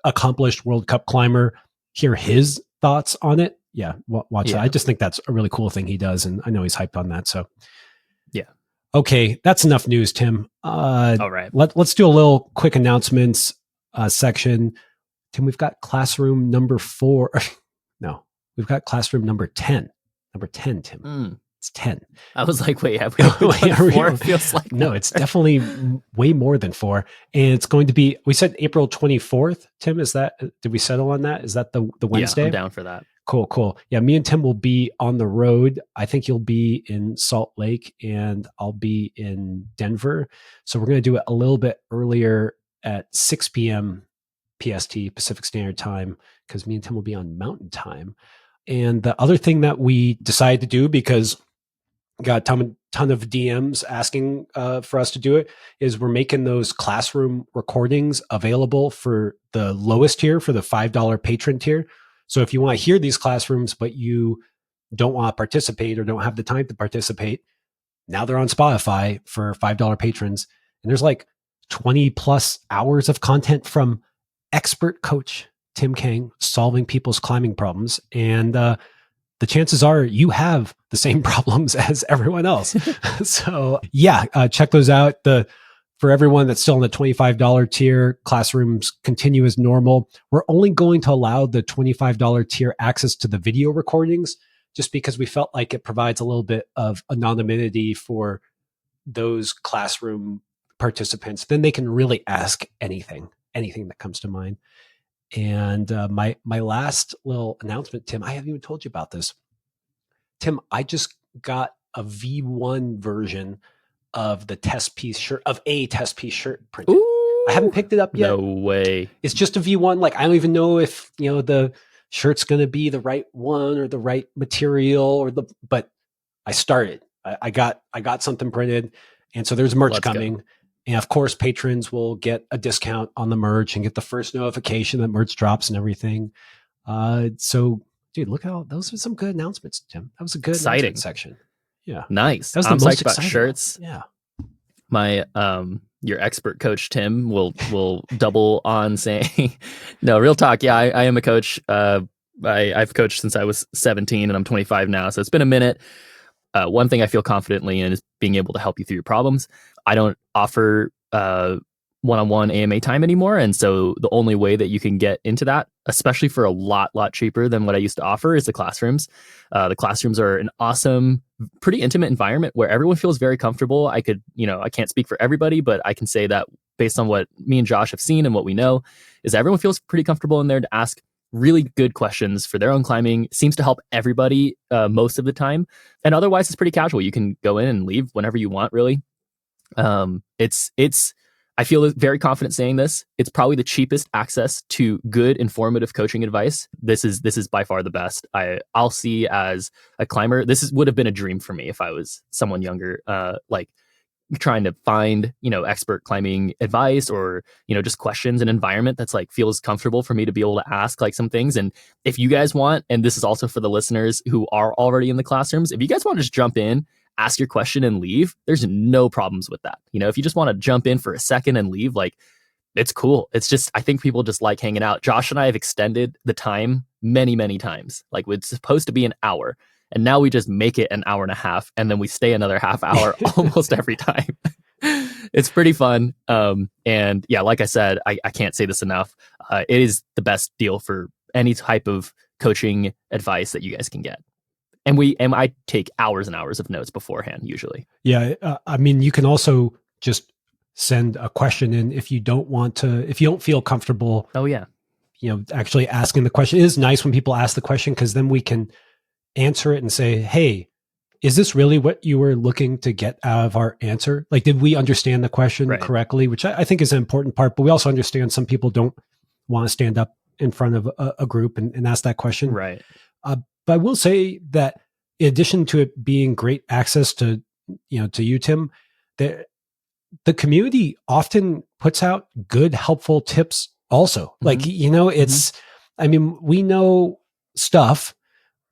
accomplished World Cup climber, hear his thoughts on it. Yeah, watch that. I just think that's a really cool thing he does. And I know he's hyped on that. So yeah. Okay, that's enough news, Tim. All right. Let's do a little quick announcements section. Tim, we've got classroom number 4. No, we've got classroom number 10. Number 10, Tim. It's 10. I was like, wait, have we done 4? It feels like no, it's definitely way more than 4. And it's going to be, we said April 24th, Tim, did we settle on that? Is that the Wednesday? Yeah, I'm down for that. Cool. Yeah, me and Tim will be on the road. I think you'll be in Salt Lake and I'll be in Denver. So we're going to do it a little bit earlier at 6 p.m. PST, Pacific Standard Time, because me and Tim will be on Mountain Time. And the other thing that we decided to do, because we got a ton of DMs asking for us to do it, is we're making those classroom recordings available for the lowest tier, for the $5 patron tier. So if you want to hear these classrooms, but you don't want to participate or don't have the time to participate, now they're on Spotify for $5 patrons. And there's like 20 plus hours of content from expert coach Tim Kang solving people's climbing problems. And the chances are you have the same problems as everyone else. So check those out. For everyone that's still in the $25 tier, classrooms continue as normal. We're only going to allow the $25 tier access to the video recordings just because we felt like it provides a little bit of anonymity for those classroom participants. Then they can really ask anything that comes to mind. And my last little announcement, Tim, I haven't even told you about this. Tim, I just got a V1 version of the Testpiece shirt, of a Testpiece shirt printed. Ooh, I haven't picked it up yet. No way. It's just a V1. Like, I don't even know if, the shirt's going to be the right one or the right material but I started. I got something printed. And so there's merch coming. Go. And of course, patrons will get a discount on the merch and get the first notification that merch drops and everything. So dude, look how those are some good announcements, Tim. That was a good announcement section. Yeah. Nice. That was I'm the most psyched about shirts. Yeah. My your expert coach Tim will double on saying no, real talk. Yeah, I am a coach. I've coached since I was 17 and I'm 25 now. So it's been a minute. One thing I feel confidently in is being able to help you through your problems. I don't offer one-on-one AMA time anymore. And so the only way that you can get into that, especially for a lot cheaper than what I used to offer, is the classrooms. The classrooms are an awesome, pretty intimate environment where everyone feels very comfortable. I can't speak for everybody, but I can say that based on what me and Josh have seen and what we know, is everyone feels pretty comfortable in there to ask really good questions for their own climbing. Seems to help everybody most of the time. And otherwise, it's pretty casual. You can go in and leave whenever you want, really. It's I feel very confident saying this. It's probably the cheapest access to good informative coaching advice. This is by far the best. I'll see as a climber. Would have been a dream for me if I was someone younger. Like trying to find, expert climbing advice or, just questions, an environment that's like feels comfortable for me to be able to ask like some things. And if you guys want, and this is also for the listeners who are already in the classrooms, if you guys want to just jump in, ask your question and leave, there's no problems with that. If you just want to jump in for a second and leave, like it's cool. It's just, I think people just like hanging out. Josh and I have extended the time many, many times. Like it's supposed to be an hour. And now we just make it an hour and a half, and then we stay another half hour almost every time. It's pretty fun. And yeah, like I said, I can't say this enough. It is the best deal for any type of coaching advice that you guys can get. And I take hours and hours of notes beforehand, usually. Yeah. I mean, you can also just send a question in if you don't feel comfortable. Oh yeah. Actually asking the question. It is nice when people ask the question, because then we can answer it and say, hey, is this really what you were looking to get out of our answer? Like, did we understand the question correctly? Which I think is an important part, but we also understand some people don't want to stand up in front of a group and ask that question. Right. But I will say that in addition to it being great access to you, Tim, the community often puts out good, helpful tips also. Mm-hmm. Like, it's, I mean, we know stuff,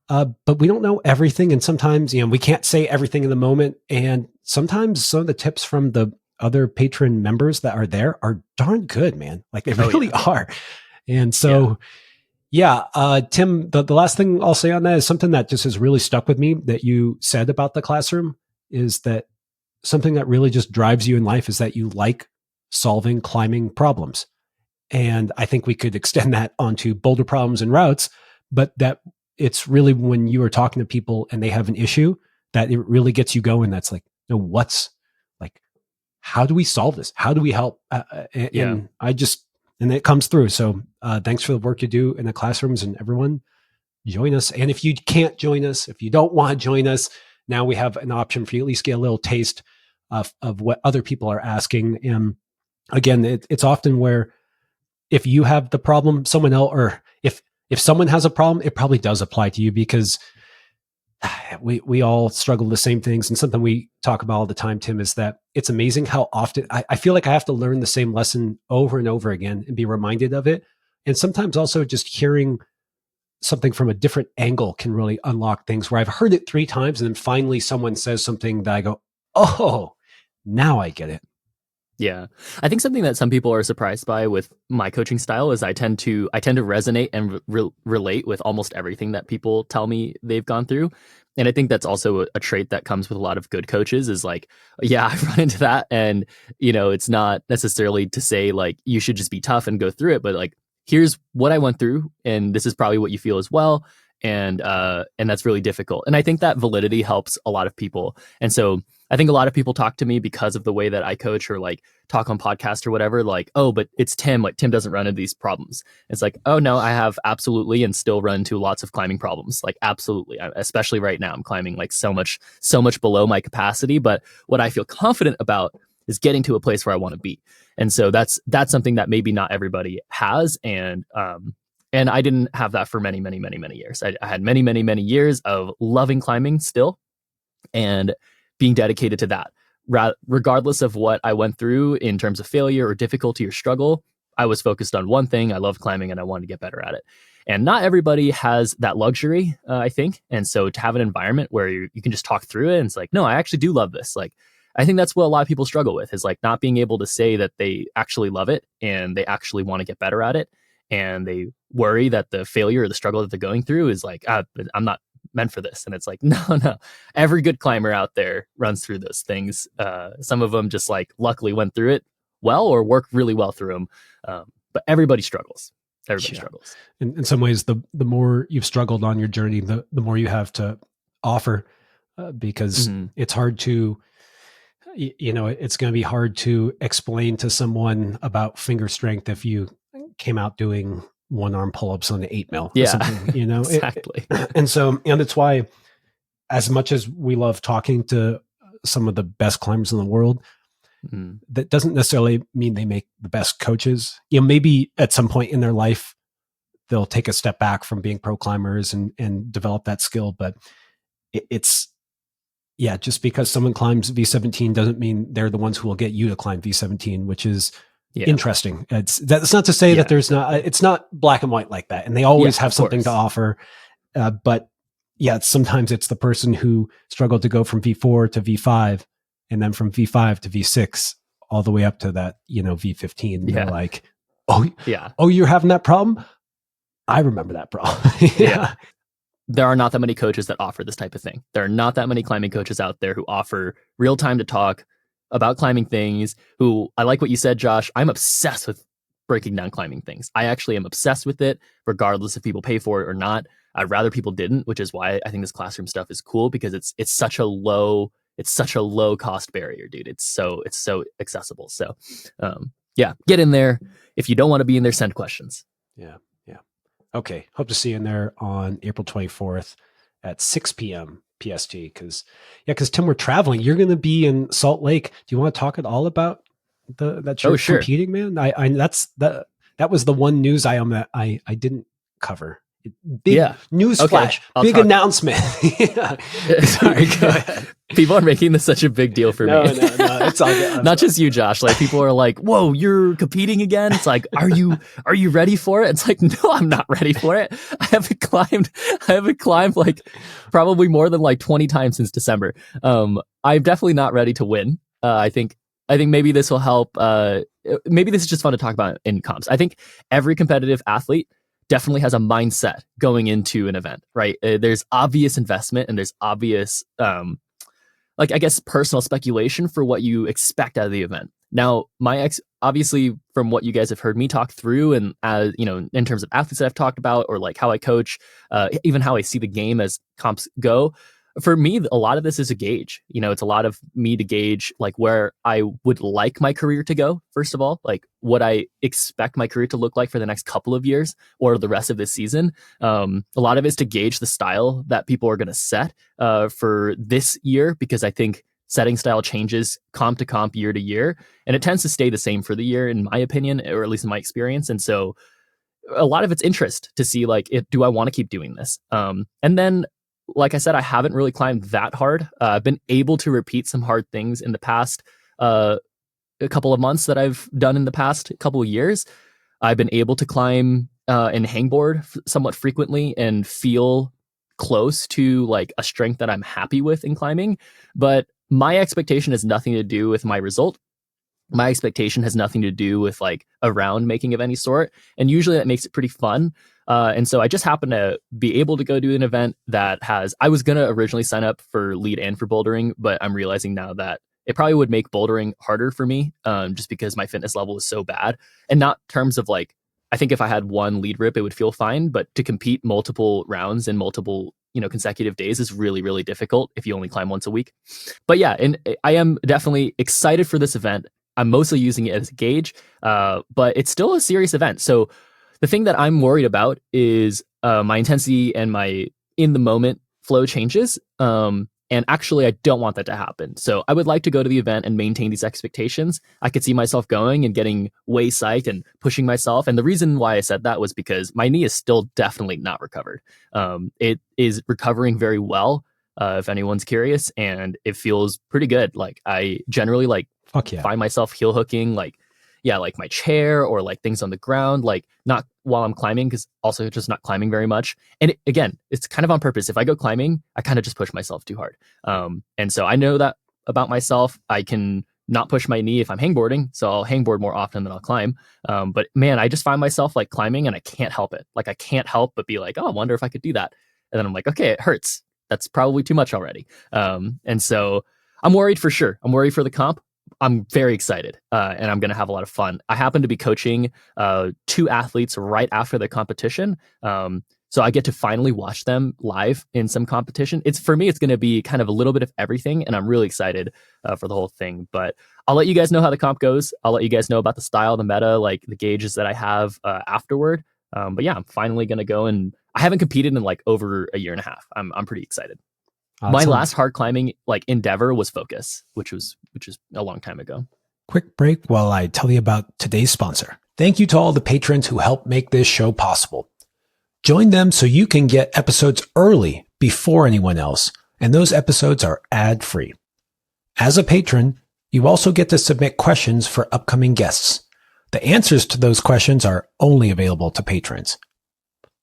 but we don't know everything. And sometimes, we can't say everything in the moment. And sometimes some of the tips from the other patron members that are there are darn good, man. Like they really are. And so, Tim, the last thing I'll say on that is something that just has really stuck with me that you said about the classroom, is that something that really just drives you in life is that you like solving climbing problems. And I think we could extend that onto boulder problems and routes, but that it's really when you are talking to people and they have an issue that it really gets you going. That's like, how do we solve this? How do we help? And it comes through. So thanks for the work you do in the classrooms, and everyone join us. And if you can't join us, if you don't want to join us, now we have an option for you, at least get a little taste of what other people are asking. And again, it's often where if you have the problem, someone else, or if someone has a problem, it probably does apply to you, because we all struggle with the same things. And something we talk about all the time, Tim, is that it's amazing how often I feel like I have to learn the same lesson over and over again and be reminded of it. And sometimes also just hearing something from a different angle can really unlock things where I've heard it 3 times and then finally someone says something that I go, oh, now I get it. Yeah. I think something that some people are surprised by with my coaching style is I tend to resonate and relate with almost everything that people tell me they've gone through. And I think that's also a trait that comes with a lot of good coaches, is like, yeah, I've run into that. And, it's not necessarily to say like, you should just be tough and go through it, but like, here's what I went through, and this is probably what you feel as well. And that's really difficult. And I think that validity helps a lot of people. And so I think a lot of people talk to me because of the way that I coach, or like talk on podcasts or whatever, like, oh, but it's Tim, like Tim doesn't run into these problems. It's like, oh no, I have absolutely, and still run into lots of climbing problems. Like absolutely. Especially right now, I'm climbing like so much below my capacity. But what I feel confident about is getting to a place where I want to be. And so that's something that maybe not everybody has. And I didn't have that for many, many, many, many years. I had many, many, many years of loving climbing still, and being dedicated to that. Regardless of what I went through in terms of failure or difficulty or struggle, I was focused on one thing. I loved climbing and I wanted to get better at it. And not everybody has that luxury, I think. And so to have an environment where you can just talk through it, and it's like, no, I actually do love this. Like, I think that's what a lot of people struggle with, is like not being able to say that they actually love it and they actually want to get better at it. And they worry that the failure or the struggle that they're going through is like, I'm not meant for this. And it's like, no, every good climber out there runs through those things. Some of them just like luckily went through it well or worked really well through them. But everybody struggles. Everybody struggles. In some ways, the more you've struggled on your journey, the more you have to offer, because it's hard to, it's going to be hard to explain to someone about finger strength if you came out doing 1-arm pull-ups on the 8 mil. Yeah, something, exactly. And it's why, as much as we love talking to some of the best climbers in the world, Mm. That doesn't necessarily mean they make the best coaches. Maybe at some point in their life, they'll take a step back from being pro climbers and develop that skill. But it's just because someone climbs V17 doesn't mean they're the ones who will get you to climb V17, which is interesting. That's not to say that there's not, it's not black and white like that. And they always have something to offer. But sometimes it's the person who struggled to go from V4 to V5 and then from V5 to V6 all the way up to that, V15. They're like, oh, you're having that problem? I remember that problem. There are not that many coaches that offer this type of thing. There are not that many climbing coaches out there who offer real time to talk about climbing things, who, I like what you said, Josh. I'm obsessed with breaking down climbing things. I actually am obsessed with it, regardless if people pay for it or not. I'd rather people didn't, which is why I think this classroom stuff is cool, because it's such a low cost barrier, dude. It's so accessible. So get in there. If you don't want to be in there, send questions. Yeah. Okay. Hope to see you in there on April 24th at 6 p.m. PST. Because Tim, we're traveling. You're going to be in Salt Lake. Do you want to talk at all about that you're competing, man? That was the one news item that I didn't cover. Big news flash, big announcement. Sorry, go ahead. People are making this such a big deal for me. No, it's all good. Not just you, Josh. Like, people are like, "Whoa, you're competing again?" It's like, "Are you ready for it?" It's like, "No, I'm not ready for it. I haven't climbed like probably more than like 20 times since December. I'm definitely not ready to win. I think maybe this will help. Maybe this is just fun to talk about in comps. I think every competitive athlete definitely has a mindset going into an event, right? There's obvious investment and there's obvious, personal speculation for what you expect out of the event. Now, obviously, from what you guys have heard me talk through, and in terms of athletes that I've talked about, or like how I coach, even how I see the game as comps go. For me, a lot of this is a gauge. It's a lot of me to gauge like where I would like my career to go. First of all, like what I expect my career to look like for the next couple of years or the rest of this season. A lot of it is to gauge the style that people are going to set for this year, because I think setting style changes comp to comp, year to year, and it tends to stay the same for the year, in my opinion, or at least in my experience. And so a lot of it's interest to see like, do I want to keep doing this? And then, like I said, I haven't really climbed that hard. I've been able to repeat some hard things in the past a couple of months that I've done in the past couple of years. I've been able to climb and hangboard somewhat frequently and feel close to like a strength that I'm happy with in climbing. But my expectation has nothing to do with my result. My expectation has nothing to do with like a round making of any sort. And usually that makes it pretty fun. And so I just happen to be able to go do an event that I was going to originally sign up for lead and for bouldering, but I'm realizing now that it probably would make bouldering harder for me, just because my fitness level is so bad. And not terms of like, I think if I had one lead rip, it would feel fine, but to compete multiple rounds in multiple, consecutive days is really, really difficult if you only climb once a week. But yeah, and I am definitely excited for this event. I'm mostly using it as a gauge, but it's still a serious event. So the thing that I'm worried about is my intensity and my in the moment flow changes. And actually, I don't want that to happen. So I would like to go to the event and maintain these expectations. I could see myself going and getting way psyched and pushing myself. And the reason why I said that was because my knee is still definitely not recovered. It is recovering very well, if anyone's curious, and it feels pretty good. Like I generally find myself heel hooking like my chair or like things on the ground, like not while I'm climbing, because also just not climbing very much. And again, it's kind of on purpose. If I go climbing, I kind of just push myself too hard. And so I know that about myself. I can not push my knee if I'm hangboarding, so I'll hangboard more often than I'll climb. But man, I just find myself like climbing and I can't help it. Like I can't help but be like, oh, I wonder if I could do that. And then I'm like, okay, it hurts. That's probably too much already. And so I'm worried for sure. I'm worried for the comp. I'm very excited, and I'm going to have a lot of fun. I happen to be coaching 2 athletes right after the competition, so I get to finally watch them live in some competition. For me, it's going to be kind of a little bit of everything, and I'm really excited for the whole thing. But I'll let you guys know how the comp goes. I'll let you guys know about the style, the meta, like the gauges that I have afterward. But yeah, I'm finally going to go, and I haven't competed in like over a year and a half. I'm pretty excited. My last hard climbing like endeavor was Focus, which is a long time ago. Quick break while I tell you about today's sponsor. Thank you to all the patrons who help make this show possible. Join them so you can get episodes early before anyone else, and those episodes are ad-free. As a patron, you also get to submit questions for upcoming guests. The answers to those questions are only available to patrons.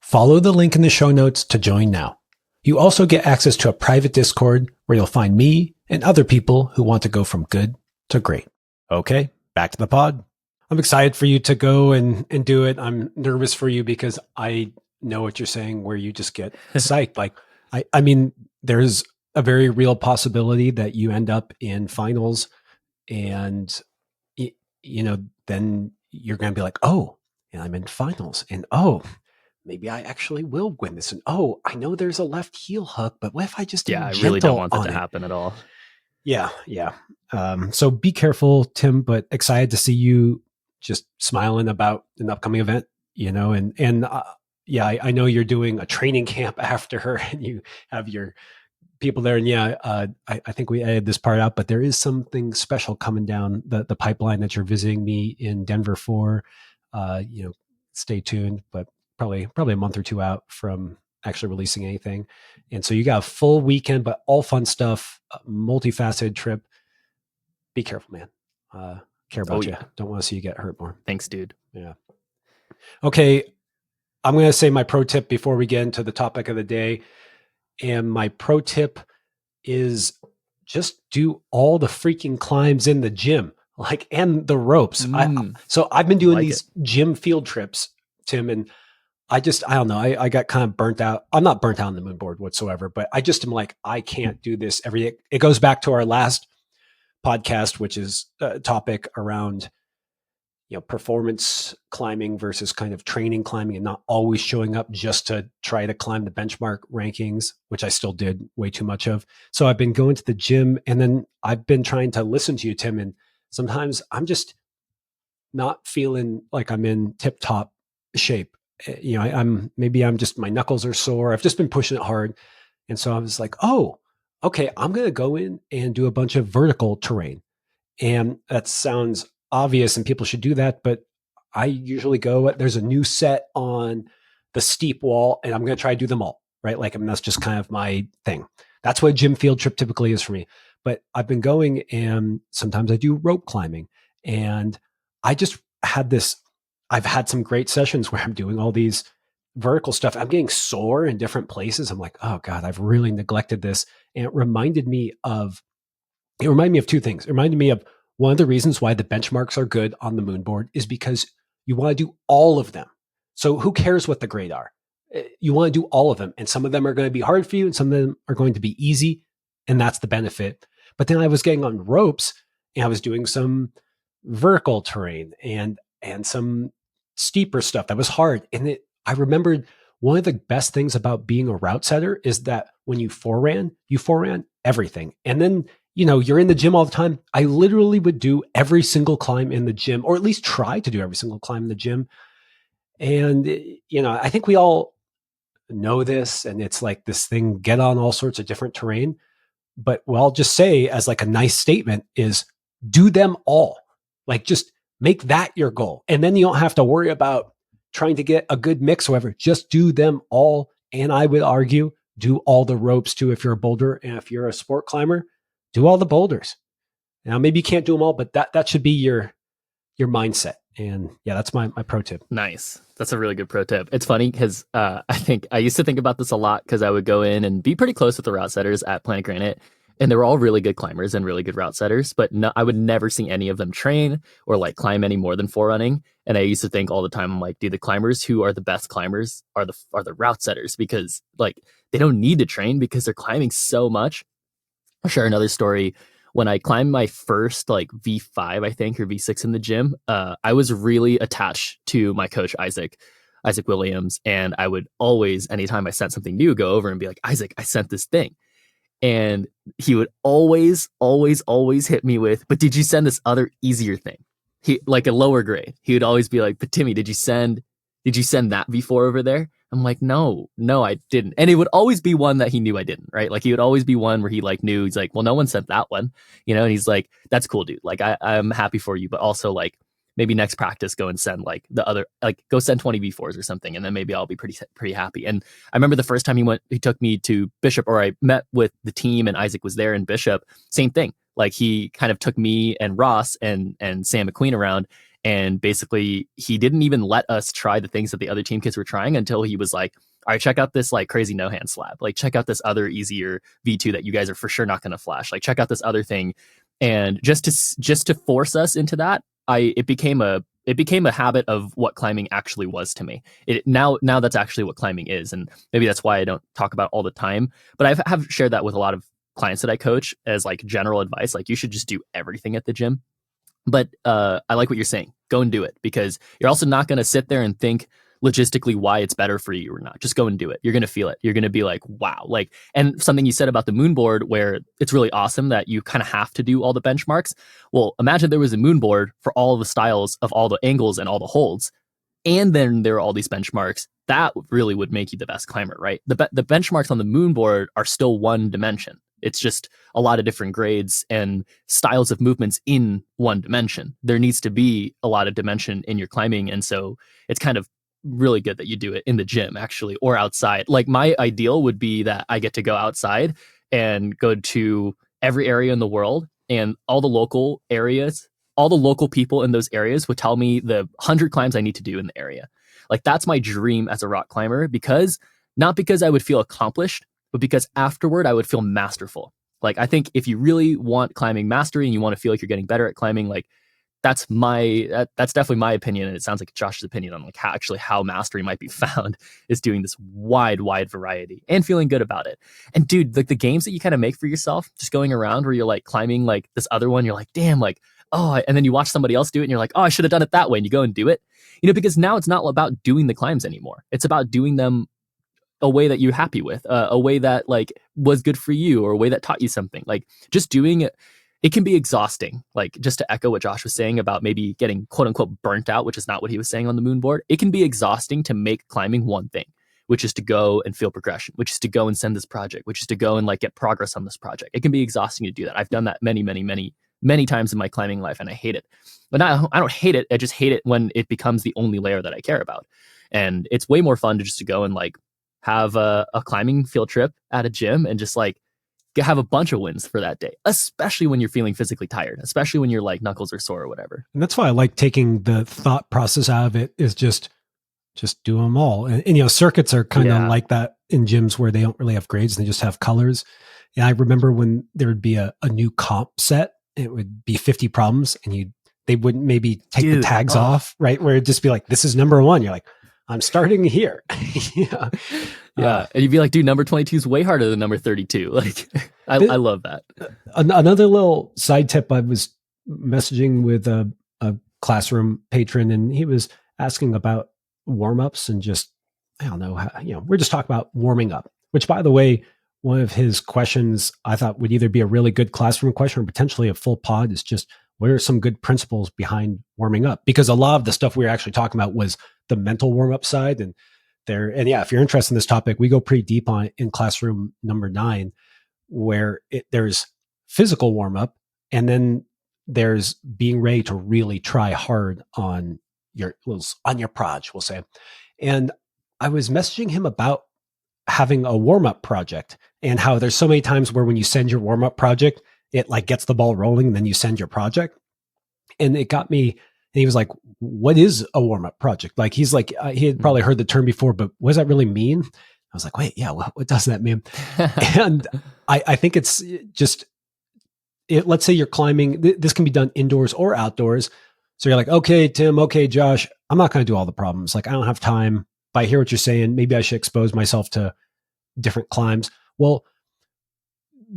Follow the link in the show notes to join now. You also get access to a private Discord where you'll find me and other people who want to go from good to great. Okay, back to the pod. I'm excited for you to go and do it. I'm nervous for you because I know what you're saying where you just get psyched. Like, I mean, there's a very real possibility that you end up in finals and, then you're going to be like, oh, and I'm in finals and oh, maybe I actually will win this. And oh, I know there's a left heel hook, but what if I just I really don't want that to happen at all. Yeah. So be careful, Tim, but excited to see you just smiling about an upcoming event, I know you're doing a training camp after her and you have your people there. And I think we edited this part out, but there is something special coming down the pipeline that you're visiting me in Denver for. Stay tuned, but probably a month or two out from actually releasing anything. And so you got a full weekend, but all fun stuff, multifaceted trip. Be careful, man. Care about you. Don't want to see you get hurt more. Thanks, dude. Yeah. Okay. I'm going to say my pro tip before we get into the topic of the day. And my pro tip is just do all the freaking climbs in the gym, and the ropes. So I've been doing these gym field trips, Tim, and I don't know. I got kind of burnt out. I'm not burnt out on the moon board whatsoever, but I just am like, I can't do this every day. It goes back to our last podcast, which is a topic around, performance climbing versus kind of training climbing and not always showing up just to try to climb the benchmark rankings, which I still did way too much of. So I've been going to the gym and then I've been trying to listen to you, Tim. And sometimes I'm just not feeling like I'm in tip top shape. I'm just, my knuckles are sore. I've just been pushing it hard. And so I was like, oh, okay, I'm going to go in and do a bunch of vertical terrain. And that sounds obvious and people should do that. But I usually there's a new set on the steep wall and I'm going to try to do them all, right? That's just kind of my thing. That's what a gym field trip typically is for me. But I've been going and sometimes I do rope climbing and I just I've had some great sessions where I'm doing all these vertical stuff. I'm getting sore in different places. I'm like, oh God, I've really neglected this. And it reminded me of two things. It reminded me of one of the reasons why the benchmarks are good on the moon board is because you want to do all of them. So who cares what the grade are? You want to do all of them. And some of them are going to be hard for you and some of them are going to be easy. And that's the benefit. But then I was getting on ropes and I was doing some vertical terrain and some steeper stuff that was hard. And I remembered one of the best things about being a route setter is that when you foreran everything. And then, you're in the gym all the time. I literally would do every single climb in the gym, or at least try to do every single climb in the gym. And, I think we all know this and it's like this thing, get on all sorts of different terrain. But what I'll just say as like a nice statement is do them all. Just make that your goal. And then you don't have to worry about trying to get a good mix, however, just do them all. And I would argue, do all the ropes too if you're a boulder. And if you're a sport climber, do all the boulders. Now, maybe you can't do them all, but that should be your mindset. And yeah, that's my pro tip. Nice. That's a really good pro tip. It's funny because I think I used to think about this a lot because I would go in and be pretty close with the route setters at Planet Granite. And they were all really good climbers and really good route setters, but I would never see any of them train or climb any more than forerunning. And I used to think all the time, I'm like, the climbers who are the best climbers are the route setters because they don't need to train because they're climbing so much. I'll share another story. When I climbed my first V5, I think, or V6 in the gym, I was really attached to my coach, Isaac Williams. And I would always, anytime I sent something new, go over and be like, Isaac, I sent this thing. And he would always hit me with, but did you send this other easier thing? He a lower grade. He would always be like, but Timmy, did you send that V4 over there? I'm like, no, I didn't. And it would always be one that he knew I didn't, right? Like he would always be one where he like knew, he's like, well, no one sent that one, and he's like, that's cool, dude. Like I'm happy for you, but also like maybe next practice go and send like the other, like go send 20 V4s or something. And then maybe I'll be pretty happy. And I remember the first time he took me to Bishop, or I met with the team and Isaac was there in Bishop, same thing. Like he kind of took me and Ross and Sam McQueen around. And basically, he didn't even let us try the things that the other team kids were trying until he was like, all right, check out this like crazy no hand slab. Like, check out this other easier V2 that you guys are for sure not going to flash. Like, check out this other thing. And just to force us into that, it became a habit of what climbing actually was to me. Now that's actually what climbing is. And maybe that's why I don't talk about it all the time. But I have shared that with a lot of clients that I coach as like general advice. Like, you should just do everything at the gym. But I like what you're saying. Go and do it, because you're also not going to sit there and think logistically why it's better for you or not. Just go and do it. You're going to feel it. You're going to be like, wow. Like, and something you said about the moon board, where it's really awesome that you kind of have to do all the benchmarks. Well, imagine there was a moon board for all the styles of all the angles and all the holds. And then there are all these benchmarks. That really would make you the best climber, right? The benchmarks on the moon board are still one dimension. It's just a lot of different grades and styles of movements in one dimension. There needs to be a lot of dimension in your climbing. And so it's kind of really good that you do it in the gym, actually, or outside. Like, my ideal would be that I get to go outside and go to every area in the world, and all the local areas, all the local people in those areas would tell me the 100 climbs I need to do in the area. Like, that's my dream as a rock climber, not because I would feel accomplished, but because afterward I would feel masterful. Like, I think if you really want climbing mastery and you want to feel like you're getting better at climbing, like that's definitely my opinion. And it sounds like Josh's opinion on like how mastery might be found is doing this wide variety and feeling good about it. And dude, like the games that you kind of make for yourself, just going around where you're like climbing like this other one, you're like, damn, like, oh, and then you watch somebody else do it and you're like, oh, I should have done it that way. And you go and do it, because now it's not about doing the climbs anymore. It's about doing them a way that you're happy with, a way that like was good for you, or a way that taught you something. Like, just doing it, it can be exhausting. Like, just to echo what Josh was saying about maybe getting quote unquote burnt out, which is not what he was saying on the moon board. It can be exhausting to make climbing one thing, which is to go and feel progression, which is to go and send this project, which is to go and like get progress on this project. It can be exhausting to do that. I've done that many times in my climbing life, and I hate it. But I don't hate it. I just hate it when it becomes the only layer that I care about. And it's way more fun to go and like have a climbing field trip at a gym and just like have a bunch of wins for that day, especially when you're feeling physically tired, especially when your like knuckles are sore or whatever. And that's why I like taking the thought process out of it, is just do them all. And circuits are kind of like that in gyms where they don't really have grades, they just have colors. And I remember when there would be a new comp set, it would be 50 problems, and they wouldn't maybe take the tags off, right? Where it'd just be like, this is number 1. You're like, I'm starting here. Yeah. And you'd be like, dude, number 22 is way harder than number 32. Like, I love that. Another little side tip, I was messaging with a classroom patron, and he was asking about warm-ups and just, I don't know, we're just talking about warming up, which, by the way, one of his questions I thought would either be a really good classroom question or potentially a full pod is just, what are some good principles behind warming up? Because a lot of the stuff we were actually talking about was the mental warm-up side. And if you're interested in this topic, we go pretty deep on it in classroom number 9, where there's physical warm-up, and then there's being ready to really try hard on your proj, we'll say. And I was messaging him about having a warm-up project, and how there's so many times where when you send your warm-up project, it like gets the ball rolling, and then you send your project. And it got me, and he was like, what is a warm-up project? Like, he's like, he had probably heard the term before, but what does that really mean? I was like, wait, yeah, what does that mean? And I think it's just, let's say you're climbing, this can be done indoors or outdoors. So you're like, okay, Tim, okay, Josh, I'm not going to do all the problems. Like, I don't have time. But I hear what you're saying. Maybe I should expose myself to different climbs. Well,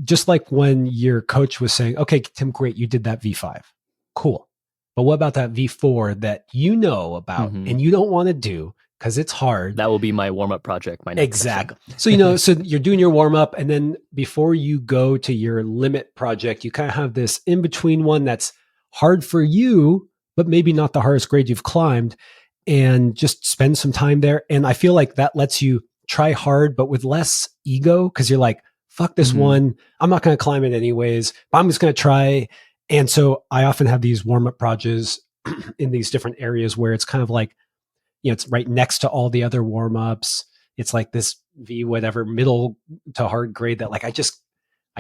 just like when your coach was saying, okay, Tim, great, you did that V5. Cool. But what about that V4 that you know about and you don't want to do because it's hard? That will be my warm-up project. My next exactly. So, so you're doing your warm-up, and then before you go to your limit project, you kind of have this in-between one that's hard for you, but maybe not the hardest grade you've climbed. and just spend some time there. And I feel like that lets you try hard, but with less ego, because you're like, fuck this one. I'm not going to climb it anyways, but I'm just going to try. And so I often have these warm-up projects in these different areas where it's kind of like, it's right next to all the other warm-ups. It's like this V whatever middle to hard grade that like I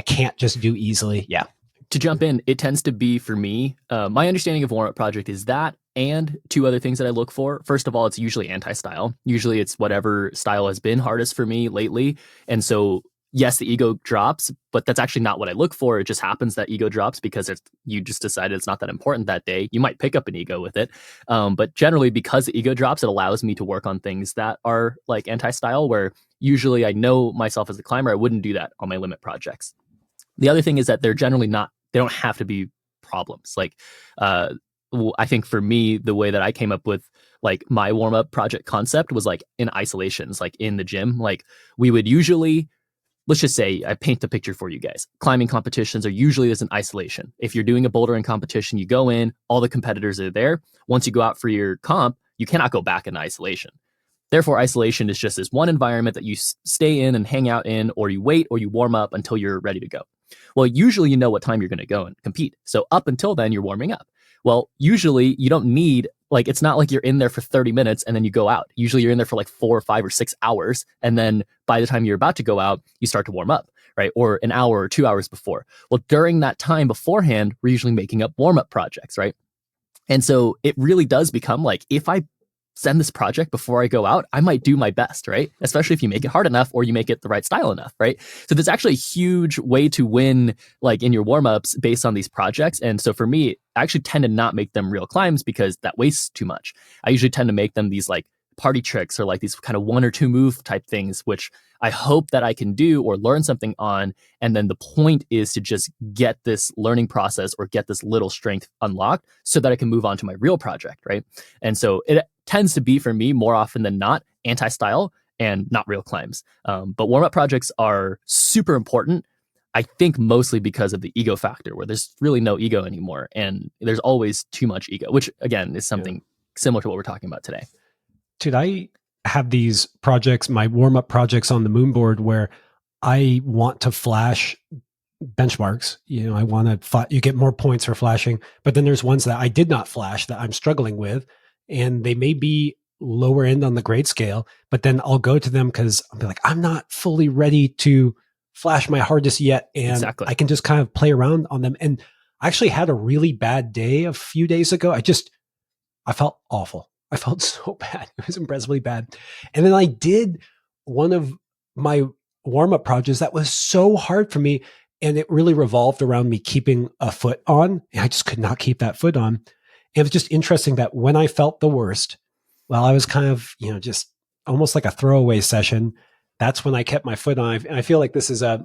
can't just do easily. Yeah. To jump in, it tends to be for me, my understanding of warm-up project is that and two other things that I look for. First of all, it's usually anti-style. Usually it's whatever style has been hardest for me lately. And so, yes, the ego drops, but that's actually not what I look for. It just happens that ego drops because you just decided it's not that important that day. You might pick up an ego with it. But generally, because the ego drops, it allows me to work on things that are like anti-style, where usually I know myself as a climber, I wouldn't do that on my limit projects. The other thing is that they're generally not, they don't have to be problems. Like, I think for me, the way that I came up with like my warm-up project concept was like in isolations, like in the gym. Like we would usually, let's just say, I paint the picture for you guys. Climbing competitions are usually as an isolation. If you're doing a bouldering competition, you go in, all the competitors are there. Once you go out for your comp, you cannot go back in isolation. Therefore, isolation is just this one environment that you stay in and hang out in, or you wait, or you warm up until you're ready to go. Well, usually you know what time you're going to go and compete. So up until then, you're warming up. Well, usually you don't need, like, it's not like you're in there for 30 minutes and then you go out. Usually you're in there for like 4 or 5 or 6 hours. And then by the time you're about to go out, you start to warm up, right? Or an hour or 2 hours before. Well, during that time beforehand, we're usually making up warm-up projects, right? And so it really does become like, if I send this project before I go out, I might do my best, right? Especially if you make it hard enough or you make it the right style enough, right? So there's actually a huge way to win, like in your warm-ups based on these projects. And so for me, I actually tend to not make them real climbs because that wastes too much. I usually tend to make them these like party tricks or like these kind of 1 or 2 move type things, which I hope that I can do or learn something on. And then the point is to just get this learning process or get this little strength unlocked so that I can move on to my real project, right? And so it tends to be, for me, more often than not, anti-style and not real climbs. But warm-up projects are super important, I think mostly because of the ego factor, where there's really no ego anymore. And there's always too much ego, which again is something similar to what we're talking about today. Dude, I have these projects, my warm-up projects on the Moonboard, where I want to flash benchmarks. I want to, you get more points for flashing, but then there's ones that I did not flash that I'm struggling with, and they may be lower end on the grade scale, but then I'll go to them because I'll be like, I'm not fully ready to flash my hardest yet. And Exactly. I can just kind of play around on them. And I actually had a really bad day a few days ago. I felt awful. I felt so bad. It was impressively bad. And then I did one of my warm-up projects that was so hard for me. And it really revolved around me keeping a foot on. And I just could not keep that foot on. And it was just interesting that when I felt the worst, well, I was kind of, just almost like a throwaway session. That's when I kept my foot on. And I feel like this is I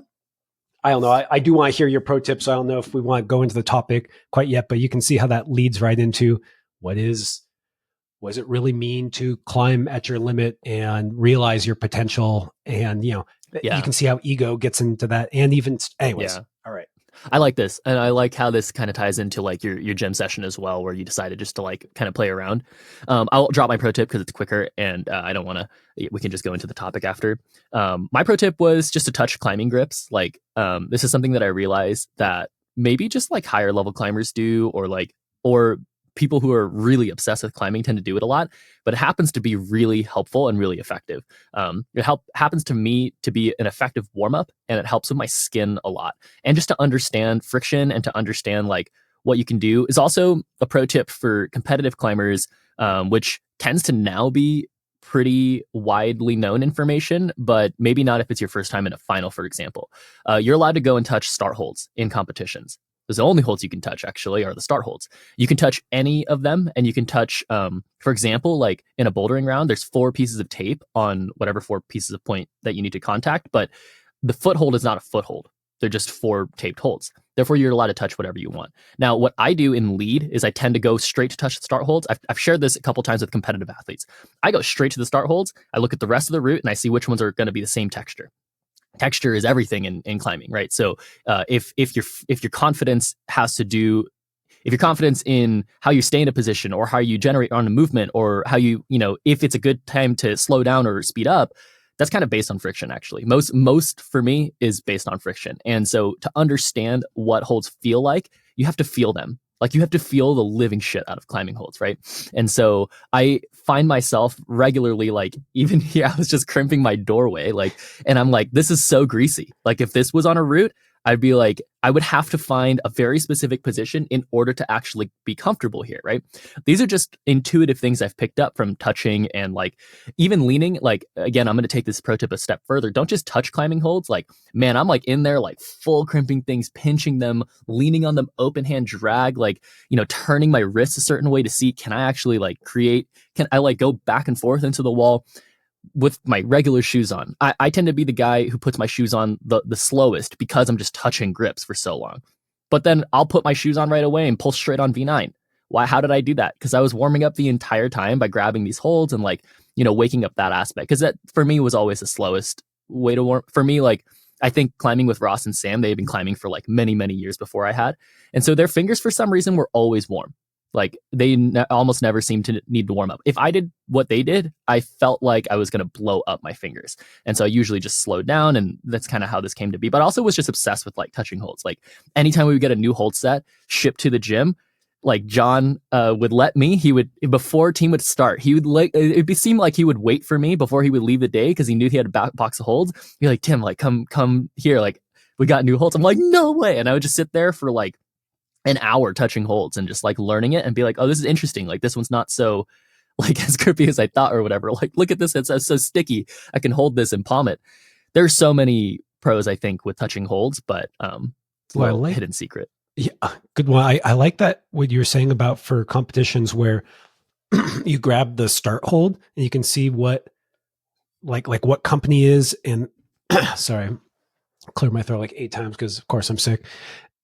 don't know. I do want to hear your pro tips. I don't know if we want to go into the topic quite yet, but you can see how that leads right into what does it really mean to climb at your limit and realize your potential? And, you can see how ego gets into that. And even anyways. All right. I like this. And I like how this kind of ties into like your gym session as well, where you decided just to like kind of play around. I'll drop my pro tip because it's quicker and I don't want to, we can just go into the topic after. My pro tip was just to touch climbing grips. Like this is something that I realized that maybe just like higher level climbers do, or people who are really obsessed with climbing tend to do it a lot, but it happens to be really helpful and really effective. Happens to me to be an effective warm-up, and it helps with my skin a lot. And just to understand friction and to understand like what you can do is also a pro tip for competitive climbers, which tends to now be pretty widely known information, but maybe not if it's your first time in a final, for example. You're allowed to go and touch start holds in competitions. The only holds you can touch actually are the start holds. You can touch any of them, and you can touch, for example, like in a bouldering round, there's 4 pieces of tape on whatever 4 pieces of point that you need to contact, but the foothold is not a foothold. They're just 4 taped holds. Therefore, you're allowed to touch whatever you want. Now, what I do in lead is I tend to go straight to touch the start holds. I've shared this a couple times with competitive athletes. I go straight to the start holds. I look at the rest of the route and I see which ones are going to be the same texture. Texture is everything in climbing, right? So if your confidence has to do, if your confidence in how you stay in a position or how you generate on a movement or how if it's a good time to slow down or speed up, that's kind of based on friction, actually. Most for me is based on friction. And so to understand what holds feel like, you have to feel them. Like you have to feel the living shit out of climbing holds, right? And so I find myself regularly, like even here, I was just crimping my doorway, and I'm like, this is so greasy. Like if this was on a route, I'd be like, I would have to find a very specific position in order to actually be comfortable here, right? These are just intuitive things I've picked up from touching and like even leaning. Like, again, I'm going to take this pro tip a step further. Don't just touch climbing holds. Like, man, I'm like in there, like full crimping things, pinching them, leaning on them, open hand drag, like, turning my wrists a certain way to see, can I actually like can I like go back and forth into the wall with my regular shoes on? I tend to be the guy who puts my shoes on the slowest because I'm just touching grips for so long. But then I'll put my shoes on right away and pull straight on V9. Why? How did I do that? Because I was warming up the entire time by grabbing these holds and waking up that aspect. Because that for me was always the slowest way to warm. For me, like I think climbing with Ross and Sam, they've been climbing for like many, many years before I had. And so their fingers for some reason were always warm. Like they almost never seemed to need to warm up. If I did what they did, I felt like I was going to blow up my fingers. And so I usually just slowed down, and that's kind of how this came to be. But I also was just obsessed with like touching holds. Like anytime we would get a new hold set shipped to the gym, like John would let me, before team would start, he would seem like he would wait for me before he would leave the day because he knew he had a box of holds. He'd be like, Tim, like come here. Like we got new holds. I'm like, no way. And I would just sit there for like an hour touching holds and just like learning it and be like, oh, this is interesting. Like this one's not so like as grippy as I thought or whatever. Like, look at this. It's so sticky. I can hold this and palm it. There's so many pros, I think, with touching holds, but it's a little hidden secret. Yeah, good one. I like that what you're saying about for competitions where you grab the start hold and you can see what like what company is. And sorry, I cleared my throat like 8 times because of course I'm sick.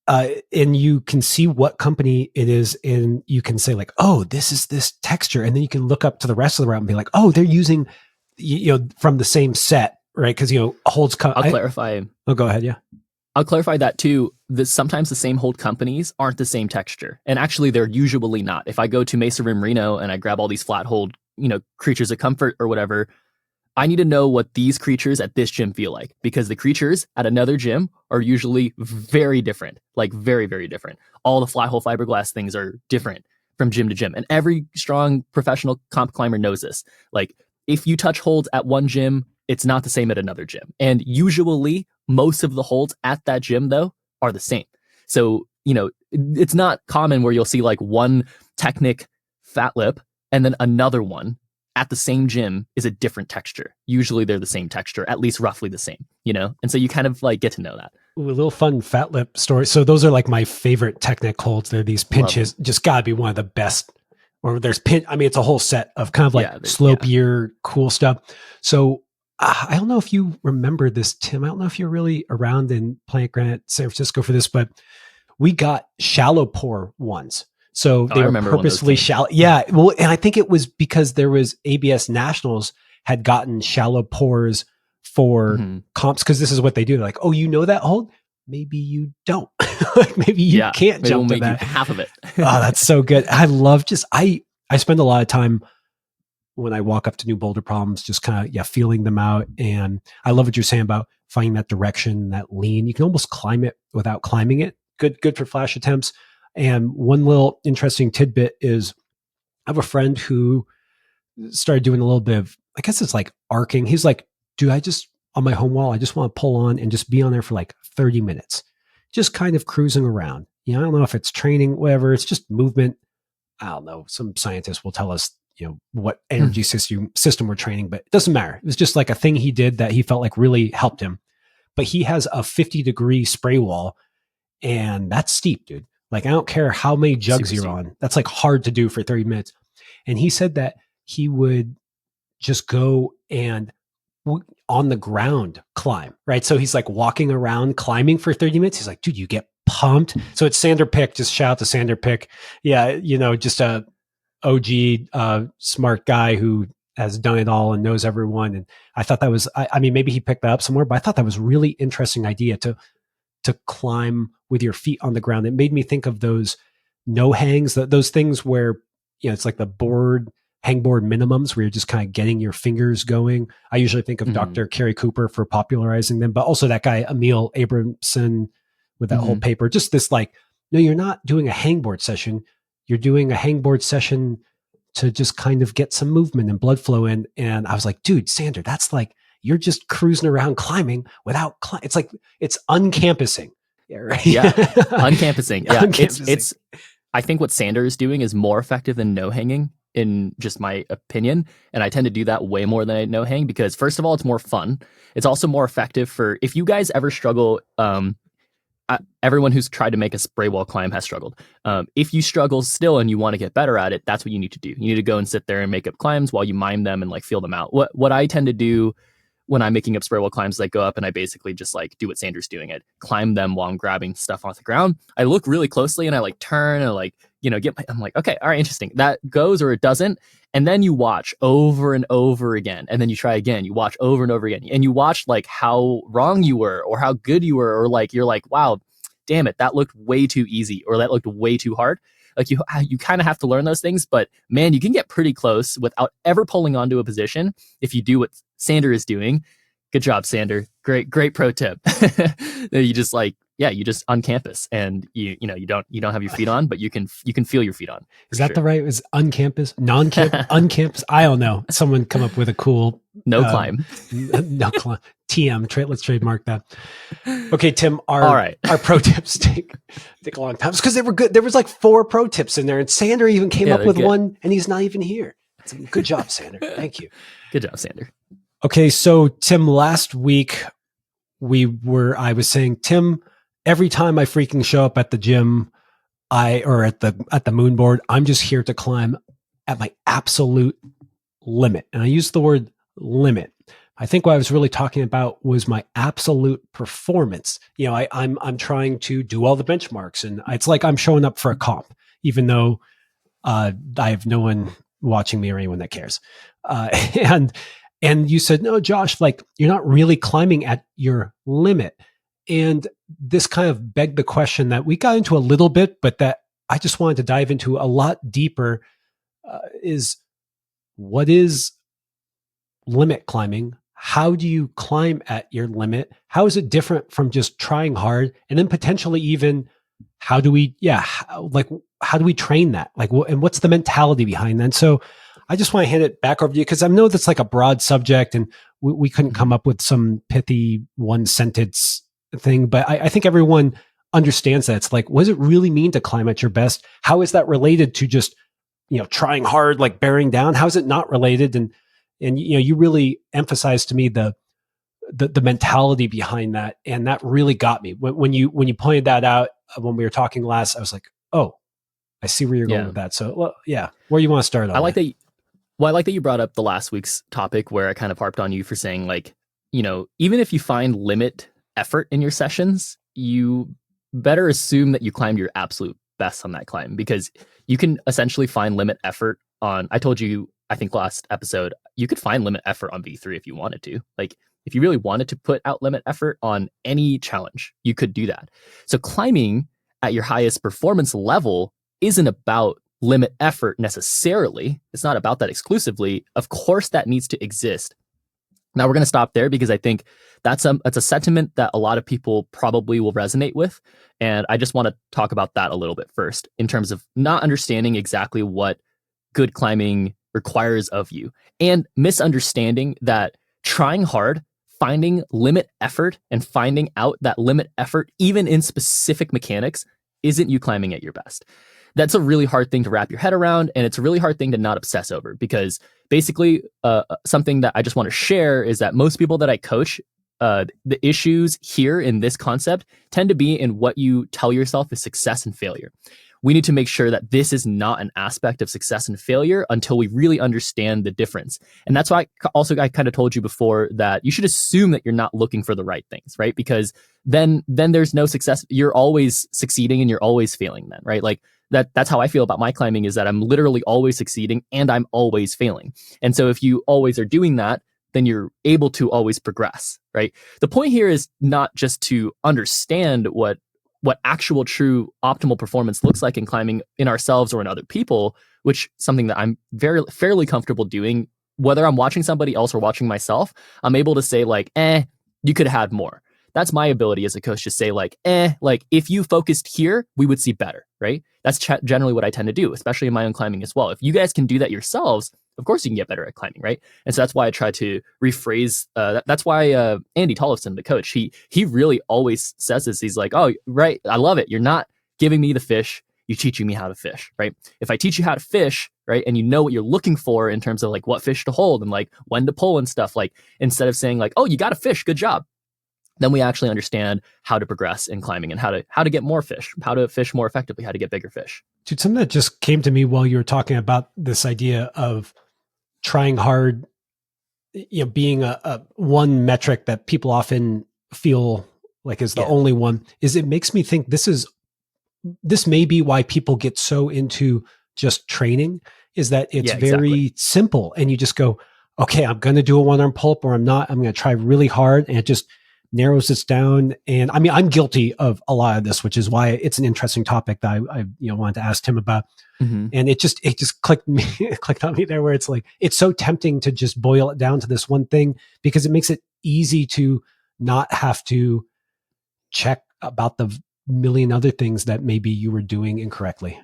And you can see what company it is, and you can say like, oh, this is this texture. And then you can look up to the rest of the route and be like, oh, they're using, from the same set, right? Because, holds. I'll clarify. Oh, go ahead. Yeah. I'll clarify that too. Sometimes the same hold companies aren't the same texture. And actually they're usually not. If I go to Mesa Rim Reno and I grab all these flat hold, creatures of comfort or whatever, I need to know what these creatures at this gym feel like, because the creatures at another gym are usually very different, like very, very different. All the flat hole fiberglass things are different from gym to gym. And every strong professional comp climber knows this. Like if you touch holds at one gym, it's not the same at another gym. And usually most of the holds at that gym though are the same. So, it's not common where you'll see like one Technic fat lip and then another one at the same gym is a different texture. Usually they're the same texture, at least roughly the same, And so you kind of like get to know that. Ooh, a little fun fat lip story. So those are like my favorite Technic holds. They're these pinches, just gotta be one of the best. Or there's it's a whole set of kind of like slopier, cool stuff. So I don't know if you remember this, Tim. I don't know if you're really around in Plant Granite, San Francisco for this, but we got shallow pour ones. So they were purposely shallow. Yeah. Well, and I think it was because there was ABS Nationals had gotten shallow pours for comps. Cause this is what they do. They're like, oh, that hold? Maybe you don't. Like maybe you can't jump to that. Half of it. Oh, that's so good. I love I spend a lot of time when I walk up to new boulder problems, just kind of, feeling them out. And I love what you're saying about finding that direction, that lean. You can almost climb it without climbing it. Good for flash attempts. And one little interesting tidbit is I have a friend who started doing a little bit of, I guess it's like arcing. He's like, dude, on my home wall, I just want to pull on and just be on there for like 30 minutes, just kind of cruising around. I don't know if it's training, whatever. It's just movement. I don't know. Some scientists will tell us, what energy system we're training, but it doesn't matter. It was just like a thing he did that he felt like really helped him. But he has a 50-degree spray wall, and that's steep, dude. Like, I don't care how many jugs you're on. That's like hard to do for 30 minutes. And he said that he would just go and on the ground climb, right? So he's like walking around climbing for 30 minutes. He's like, dude, you get pumped. So it's Sander Pick. Just shout out to Sander Pick. Yeah, just a OG smart guy who has done it all and knows everyone. And I thought that was, I mean, maybe he picked that up somewhere, but I thought that was a really interesting idea to climb with your feet on the ground. It made me think of those no hangs, those things where, it's like the hangboard minimums where you're just kind of getting your fingers going. I usually think of Mhm. Dr. Kerry Cooper for popularizing them, but also that guy, Emil Abramson, with that whole paper, just this like, no, you're not doing a hangboard session. You're doing a hangboard session to just kind of get some movement and blood flow in. And I was like, dude, Sander, that's like, you're just cruising around climbing without, it's like, it's uncampusing. Yeah, right? Yeah. Uncampusing. Yeah. Uncampusing. It's, I think what Sander is doing is more effective than no hanging, in just my opinion. And I tend to do that way more than I no hang because, first of all, it's more fun. It's also more effective for, if you guys ever struggle, everyone who's tried to make a spray wall climb has struggled. If you struggle still and you want to get better at it, that's what you need to do. You need to go and sit there and make up climbs while you mime them and like feel them out. What I tend to do when I'm making up spray wall climbs, I go up and I basically just like do what Sander's doing. I climb them while I'm grabbing stuff off the ground. I look really closely and I like turn and like, I'm like, okay, all right, interesting. That goes or it doesn't. And then you watch over and over again. And then you try again. You watch over and over again. And you watch like how wrong you were or how good you were, or like, you're like, wow, damn it, that looked way too easy or that looked way too hard. Like you kind of have to learn those things, but man, you can get pretty close without ever pulling onto a position if you do what Sander is doing. Good job, Sander. Great pro tip. You just like, you just on campus and you don't have your feet on, but you can feel your feet on. Is that the right? Is uncampus, non-campus, uncampus? I don't know. Someone come up with a cool climb. No climb. TM. Let's trademark that. Okay, Tim. Our pro tips take a long time because they were good. There was like 4 pro tips in there, and Sander even came up with good. One, and he's not even here. Good job, Sander. Thank you. Good job, Sander. Okay, so Tim, last week I was saying, Tim, every time I freaking show up at the gym, or at the moon board, I'm just here to climb at my absolute limit. And I use the word limit. I think what I was really talking about was my absolute performance. I'm trying to do all the benchmarks, and it's like I'm showing up for a comp, even though I have no one watching me or anyone that cares. And you said, no, Josh, like you're not really climbing at your limit. And this kind of begged the question that we got into a little bit, but that I just wanted to dive into a lot deeper, is what is limit climbing? How do you climb at your limit? How is it different from just trying hard? And then potentially even how do we train that? Like, and what's the mentality behind that? And so I just want to hand it back over to you because I know that's like a broad subject and we couldn't come up with some pithy one sentence thing, but I think everyone understands that. It's like, what does it really mean to climb at your best? How is that related to just, trying hard, like bearing down? How is it not related? And you really emphasized to me the mentality behind that. And that really got me when you pointed that out when we were talking last. I was like, oh, I see where you're going with that. So, where you want to start on? I like that. Well, I like that you brought up the last week's topic where I kind of harped on you for saying like, even if you find limit effort in your sessions, you better assume that you climbed your absolute best on that climb, because you can essentially find limit effort on, I told you, I think last episode, you could find limit effort on V3 if you wanted to. Like if you really wanted to put out limit effort on any challenge, you could do that. So climbing at your highest performance level isn't about limit effort necessarily. It's not about that exclusively. Of course, that needs to exist. Now we're going to stop there because I think that's a sentiment that a lot of people probably will resonate with. And I just want to talk about that a little bit first in terms of not understanding exactly what good climbing requires of you and misunderstanding that trying hard, finding limit effort and finding out that limit effort, even in specific mechanics, isn't you climbing at your best. That's a really hard thing to wrap your head around, and it's a really hard thing to not obsess over, because basically something that I just want to share is that most people that I coach, the issues here in this concept tend to be in what you tell yourself is success and failure. We need to make sure that this is not an aspect of success and failure until we really understand the difference. And that's why I kind of told you before that you should assume that you're not looking for the right things, right? Because then there's no success. You're always succeeding and you're always failing then, right? Like that's how I feel about my climbing, is that I'm literally always succeeding and I'm always failing. And so if you always are doing that, then you're able to always progress, right? The point here is not just to understand what what actual true optimal performance looks like in climbing in ourselves or in other people, which something that I'm fairly comfortable doing, whether I'm watching somebody else or watching myself. I'm able to say like, you could have had more. That's my ability as a coach to say like, like if you focused here, we would see better, right? That's generally what I tend to do, especially in my own climbing as well. If you guys can do that yourselves, of course you can get better at climbing, right? And so that's why I try to rephrase. That's why Andy Tollefson, the coach, he really always says this. He's like, oh, right, I love it. You're not giving me the fish, you're teaching me how to fish, right? If I teach you how to fish, right, and you know what you're looking for in terms of like what fish to hold and like when to pull and stuff, like instead of saying like, oh, you got a fish, good job, then we actually understand how to progress in climbing and how to get more fish, how to fish more effectively, how to get bigger fish. Dude, something that just came to me while you were talking about this idea of trying hard, being a one metric that people often feel like is the only one, is it makes me think this may be why people get so into just training, is that it's very simple and you just go, okay, I'm going to do a one-arm pull-up or I'm not. I'm going to try really hard, and it just narrows this down. And I mean, I'm guilty of a lot of this, which is why it's an interesting topic that I wanted to ask Tim about. Mm-hmm. And it just clicked on me there, where it's like, it's so tempting to just boil it down to this one thing, because it makes it easy to not have to check about the million other things that maybe you were doing incorrectly.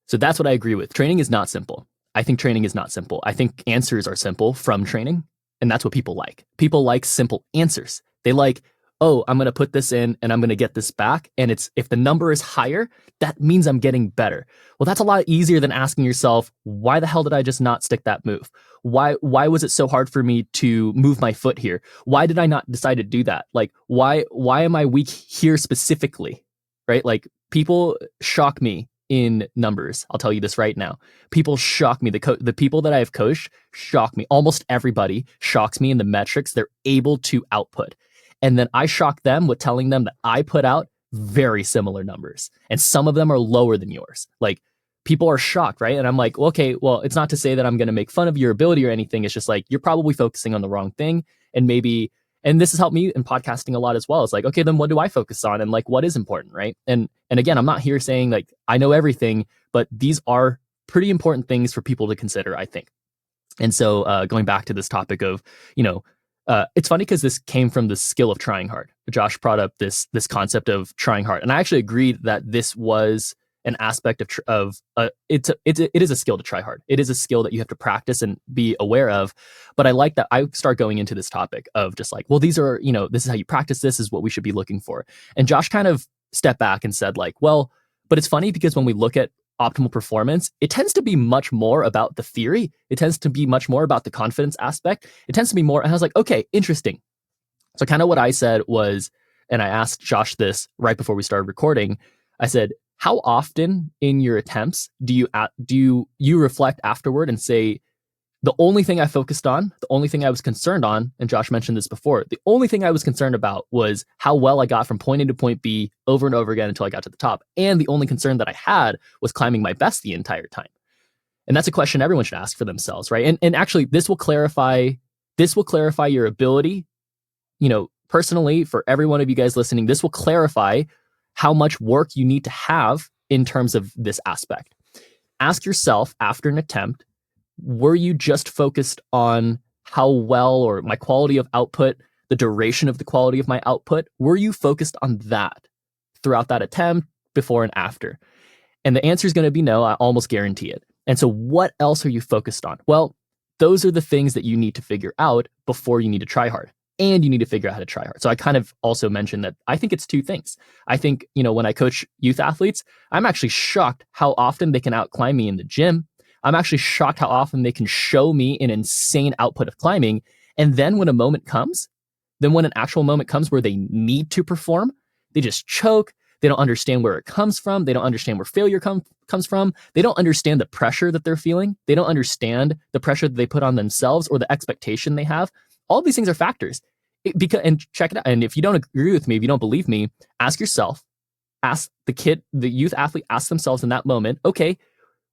So that's what I agree with. Training is not simple. I think training is not simple. I think answers are simple from training. And that's what people like. People like simple answers. They like, oh, I'm going to put this in and I'm going to get this back. And if the number is higher, that means I'm getting better. Well, that's a lot easier than asking yourself, why the hell did I just not stick that move? Why was it so hard for me to move my foot here? Why did I not decide to do that? Like, why am I weak here specifically? Right? Like, people shock me in numbers. I'll tell you this right now. People shock me. The people that I have coached shock me. Almost everybody shocks me in the metrics they're able to output. And then I shock them with telling them that I put out very similar numbers. And some of them are lower than yours. Like, people are shocked, right? And I'm like, well, okay, well, it's not to say that I'm going to make fun of your ability or anything. It's just like, you're probably focusing on the wrong thing. And this has helped me in podcasting a lot as well. It's like, okay, then what do I focus on? And like, what is important, right? And again, I'm not here saying like, I know everything, but these are pretty important things for people to consider, I think. And so going back to this topic of, it's funny because this came from the skill of trying hard. Josh brought up this concept of trying hard. And I actually agreed that this was an aspect it is a skill to try hard. It is a skill that you have to practice and be aware of. But I like that I start going into this topic of just like, well, these are, this is how you practice. This is what we should be looking for. And Josh kind of stepped back and said like, well, but it's funny because when we look at optimal performance, it tends to be much more about the theory. It tends to be much more about the confidence aspect. It tends to be more, and I was like, okay, interesting. So kind of what I said was, and I asked Josh this right before we started recording, I said, how often in your attempts do you reflect afterward and say, the only thing I focused on, the only thing I was concerned on, and Josh mentioned this before, the only thing I was concerned about was how well I got from point A to point B over and over again until I got to the top. And the only concern that I had was climbing my best the entire time. And that's a question everyone should ask for themselves, right? And actually, this will clarify your ability, personally, for every one of you guys listening. This will clarify how much work you need to have in terms of this aspect. Ask yourself after an attempt, were you just focused on how well, or my quality of output, the duration of the quality of my output? Were you focused on that throughout that attempt, before and after? And the answer is going to be no, I almost guarantee it. And so what else are you focused on? Well, those are the things that you need to figure out before you need to try hard. And you need to figure out how to try hard. So I kind of also mentioned that I think it's two things. I think, when I coach youth athletes, I'm actually shocked how often they can outclimb me in the gym. I'm actually shocked how often they can show me an insane output of climbing. And then when an actual moment comes where they need to perform, they just choke. They don't understand where it comes from. They don't understand where failure comes from. They don't understand the pressure that they're feeling. They don't understand the pressure that they put on themselves or the expectation they have. All these things are factors. And check it out. And if you don't agree with me, if you don't believe me, ask yourself, ask the youth athlete, ask themselves in that moment, okay,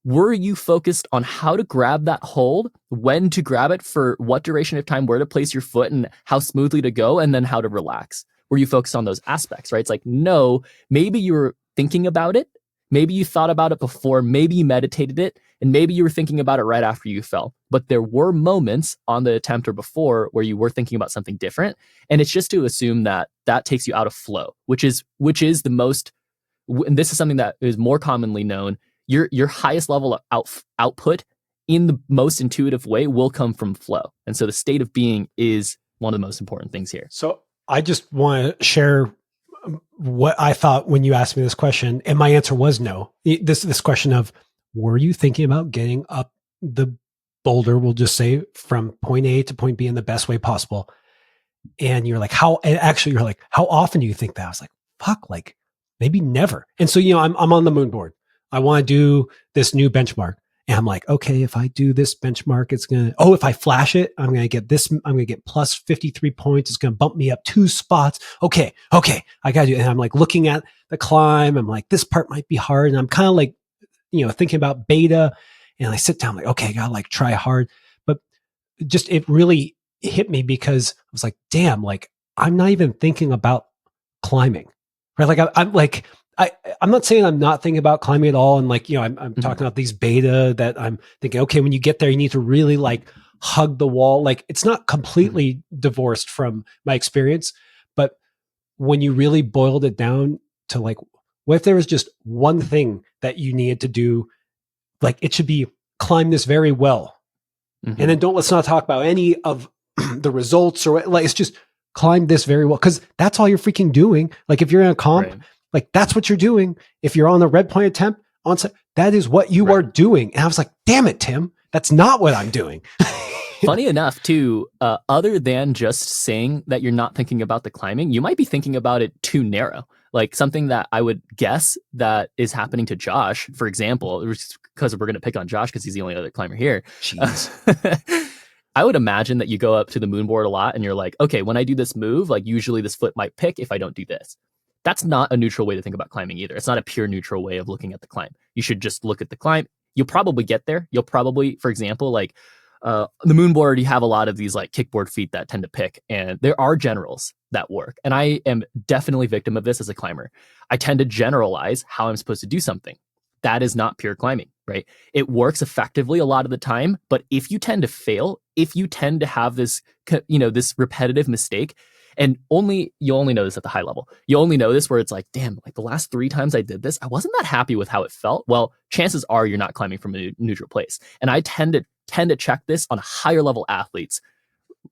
were you focused on how to grab that hold, when to grab it, for what duration of time, where to place your foot and how smoothly to go, and then how to relax? were you focused on those aspects, right? It's like, no, maybe you were thinking about it. Maybe you thought about it before, maybe you meditated it, and maybe you were thinking about it right after you fell. But there were moments on the attempt or before where you were thinking about something different. And it's just to assume that that takes you out of flow, which is the most, and this is something that is more commonly known. Your highest level of output in the most intuitive way will come from flow. And so the state of being is one of the most important things here. So I just want to share what I thought when you asked me this question, and my answer was no. This question of, were you thinking about getting up the boulder, we'll just say, from point A to point B in the best way possible? And you're like, you're like, how often do you think that? I was like, fuck, like maybe never. And so, I'm on the moon board. I want to do this new benchmark. And I'm like, okay, if I do this benchmark, it's going to, if I flash it, I'm going to get this, I'm going to get plus 53 points. It's going to bump me up 2 spots. Okay, I got to do it. And I'm like looking at the climb. I'm like, this part might be hard. And I'm kind of like, thinking about beta. And I sit down like, okay, I got to like try hard. But just, it really hit me because I was like, damn, like I'm not even thinking about climbing, right? Like I'm like, I'm not saying I'm not thinking about climbing at all. And like, I'm talking about these beta that I'm thinking, okay, when you get there, you need to really like hug the wall. Like it's not completely divorced from my experience, but when you really boiled it down to like, what if there was just one thing that you needed to do? Like it should be climb this very well. And then let's not talk about any of the results or like, it's just climb this very well. Cause that's all you're freaking doing. Like if you're in a comp, right, like that's what you're doing. If you're on a red point attempt on that is what you are doing. And I was like, damn it, Tim, that's not what I'm doing. Funny enough too, other than just saying that you're not thinking about the climbing, you might be thinking about it too narrow. Like something that I would guess that is happening to Josh, for example, because we're going to pick on Josh because he's the only other climber here. I would imagine that you go up to the moon board a lot and you're like, okay, when I do this move, like usually this foot might pick if I don't do this. That's not a neutral way to think about climbing either. It's not a pure neutral way of looking at the climb. You should just look at the climb. You'll probably get there. You'll probably, for example, like the moon board, you have a lot of these like kickboard feet that tend to pick, and there are generals that work. And I am definitely victim of this as a climber. I tend to generalize how I'm supposed to do something. That is not pure climbing, right? It works effectively a lot of the time, but if you tend to fail, if you tend to have this, this repetitive mistake, and you only know this at the high level. You only know this where it's like, damn, like the last 3 times I did this, I wasn't that happy with how it felt. Well, chances are you're not climbing from a neutral place. And I tend to check this on higher level athletes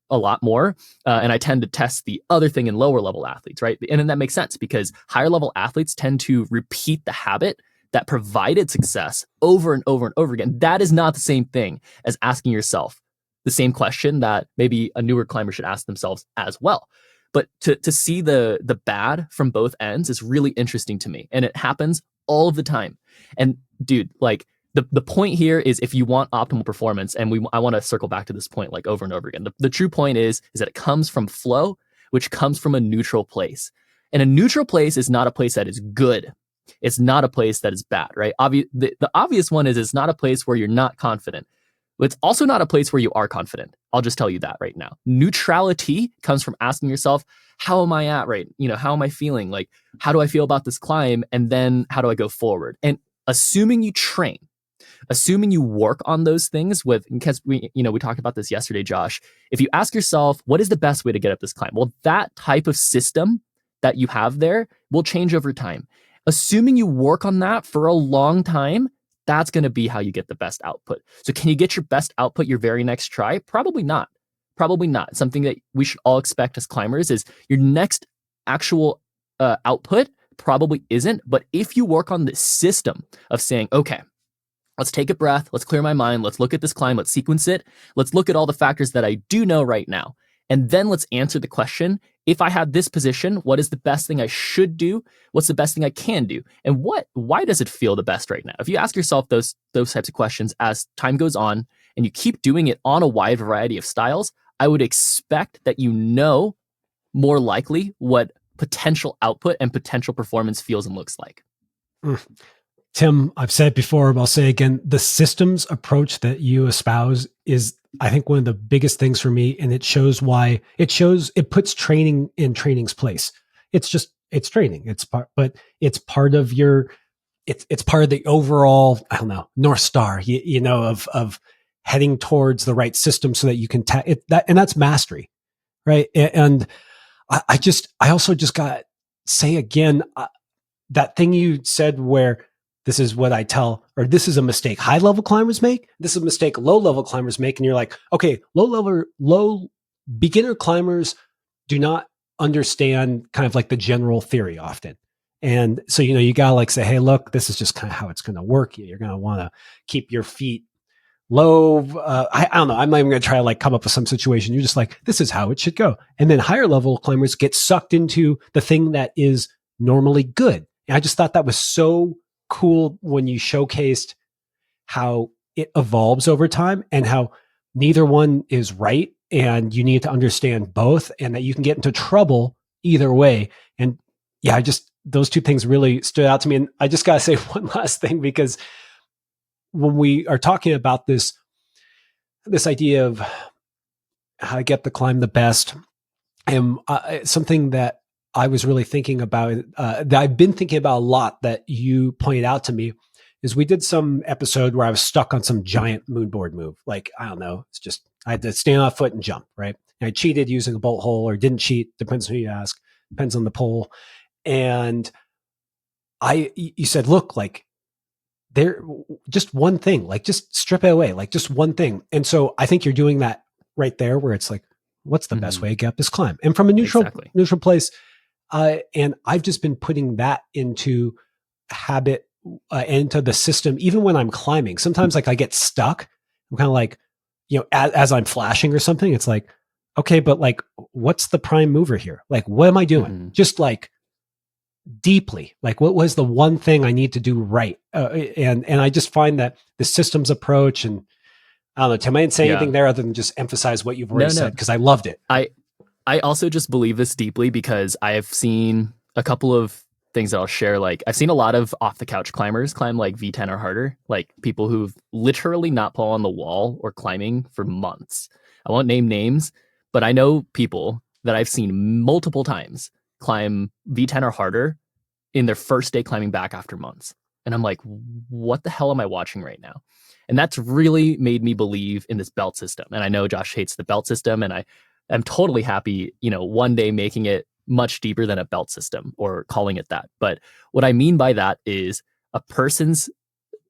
a lot more. And I tend to test the other thing in lower level athletes, right? And then that makes sense because higher level athletes tend to repeat the habit that provided success over and over and over again. That is not the same thing as asking yourself the same question that maybe a newer climber should ask themselves as well. But to see the bad from both ends is really interesting to me. And it happens all of the time. And dude, like the point here is if you want optimal performance, and I want to circle back to this point like over and over again. The true point is that it comes from flow, which comes from a neutral place. And a neutral place is not a place that is good. It's not a place that is bad, right? The obvious one is it's not a place where you're not confident. But it's also not a place where you are confident. I'll just tell you that right now. Neutrality comes from asking yourself, how am I at right? How am I feeling? Like, how do I feel about this climb? And then how do I go forward? And assuming you train, assuming you work on those things because we talked about this yesterday, Josh, if you ask yourself, what is the best way to get up this climb? Well, that type of system that you have there will change over time. Assuming you work on that for a long time, that's going to be how you get the best output. So can you get your best output your very next try? Probably not. Probably not. Something that we should all expect as climbers is your next actual output probably isn't. But if you work on this system of saying, okay, let's take a breath, let's clear my mind, let's look at this climb, let's sequence it, let's look at all the factors that I do know right now. And then let's answer the question, if I had this position, what is the best thing I should do? What's the best thing I can do? And why does it feel the best right now? If you ask yourself those types of questions as time goes on and you keep doing it on a wide variety of styles, I would expect that more likely what potential output and potential performance feels and looks like. Tim, I've said it before, but I'll say again, the systems approach that you espouse is, I think, one of the biggest things for me. And it puts training in training's place. it's training. But it's part of your, it's part of the overall, I don't know, North Star, of heading towards the right system so that you can and that's mastery. Right. And I also just got say again, that thing you said where this is what I tell, or this is a mistake high level climbers make. This is a mistake low level climbers make. And you're like, okay, low beginner climbers do not understand kind of like the general theory often. And so, you gotta like say, hey, look, this is just kind of how it's going to work. You're going to want to keep your feet low. I don't know. I'm not even going to try to like come up with some situation. You're just like, this is how it should go. And then higher level climbers get sucked into the thing that is normally good. And I just thought that was so cool when you showcased how it evolves over time and how neither one is right. And you need to understand both and that you can get into trouble either way. And yeah, those two things really stood out to me. And I just got to say one last thing, because when we are talking about this idea of how to get the climb the best, and something that I was really thinking about, that I've been thinking about a lot, that you pointed out to me, is we did some episode where I was stuck on some giant moonboard move. Like, I don't know, it's just, I had to stand on a foot and jump, right? And I cheated using a bolt hole, or didn't cheat, depends on who you ask, depends on the pole. And you said, look, like, there, just one thing, like just strip it away, like just one thing. And so I think you're doing that right there, where it's like, what's the best way to get up this climb? And from a neutral place. And I've just been putting that into habit, into the system, even when I'm climbing. Sometimes like I get stuck. I'm kind of like, as I'm flashing or something, it's like, okay, but like, what's the prime mover here? Like, what am I doing? Just like, deeply, like, what was the one thing I need to do right? And I just find that the systems approach, and I don't know, Tim, I didn't say anything there other than just emphasize what you've already said, because I loved it. I also just believe this deeply because I have seen a couple of things that I'll share. Like, I've seen a lot of off the couch climbers climb like V10 or harder, like people who've literally not pulled on the wall or climbing for months. I won't name names, but I know people that I've seen multiple times climb V10 or harder in their first day climbing back after months. And I'm like, what the hell am I watching right now? And that's really made me believe in this belt system. And I know Josh hates the belt system, and I'm totally happy, one day making it much deeper than a belt system or calling it that. But what I mean by that is a person's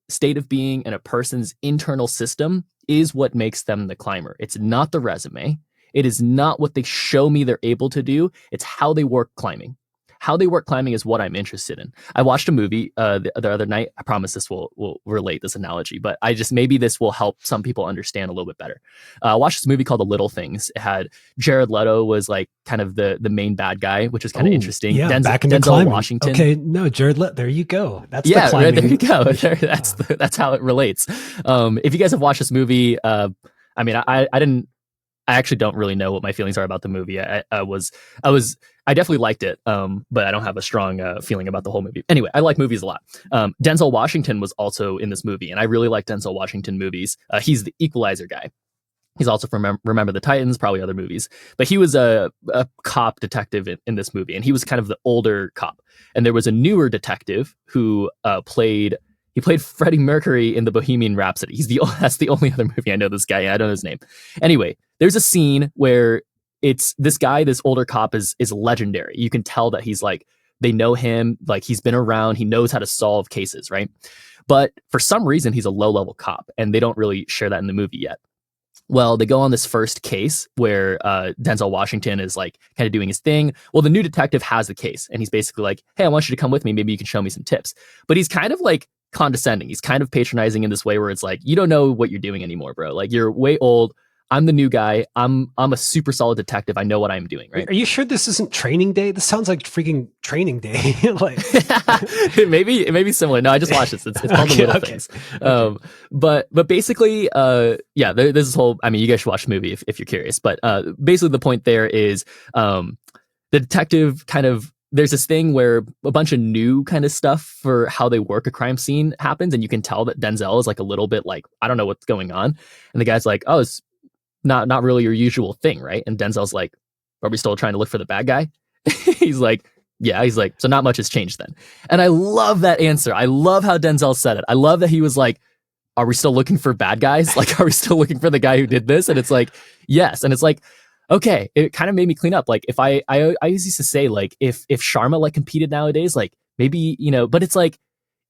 state of being and a person's internal system is what makes them the climber. It's not the resume. It is not what they show me they're able to do. It's how they work climbing. How they work climbing is what I'm interested in. I watched a movie the other night. I promise this will relate, this analogy, but maybe this will help some people understand a little bit better. I watched this movie called The Little Things. It had Jared Leto was like kind of the main bad guy, which is kind of interesting. Yeah, back into Denzel Washington. Okay, no, Jared Leto. There you go. That's the climbing. There you go. That's how it relates. If you guys have watched this movie, I actually don't really know what my feelings are about the movie. I definitely liked it, but I don't have a strong feeling about the whole movie. Anyway, I like movies a lot. Denzel Washington was also in this movie, and I really like Denzel Washington movies. He's the Equalizer guy. He's also from Remember the Titans, probably other movies. But he was a cop detective in this movie, and he was kind of the older cop. And there was a newer detective who played Freddie Mercury in the Bohemian Rhapsody. That's the only other movie I know this guy. I don't know his name. Anyway, there's a scene where it's this guy, this older cop is legendary. You can tell that he's like, they know him, like he's been around, he knows how to solve cases, right? But for some reason, he's a low-level cop, and they don't really share that in the movie yet. Well, they go on this first case where Denzel Washington is like kind of doing his thing. Well, the new detective has the case, and he's basically like, hey, I want you to come with me. Maybe you can show me some tips. But he's kind of like condescending. He's kind of patronizing in this way where it's like, you don't know what you're doing anymore, bro. Like, you're way old. I'm the new guy. I'm a super solid detective. I know what I'm doing, right? Are you sure this isn't Training Day? This sounds like freaking Training Day. Like, it may be similar. No, I just watched this. It's called The Little Things. But basically, there's this whole. I mean, you guys should watch the movie if you're curious. But basically, the point there is the detective kind of. There's this thing where a bunch of new kind of stuff for how they work a crime scene happens, and you can tell that Denzel is like a little bit like, I don't know what's going on, and the guy's like, oh, it's not really your usual thing, right? And Denzel's like, are we still trying to look for the bad guy? He's like, Yeah, he's like, so not much has changed then. And I love that answer. I love how Denzel said it. I love that he was like, are we still looking for bad guys? Like, are we still looking for the guy who did this? And it's like, yes. And it's like, okay, it kind of made me clean up. Like if I used to say like, if Sharma like competed nowadays, like maybe, but it's like,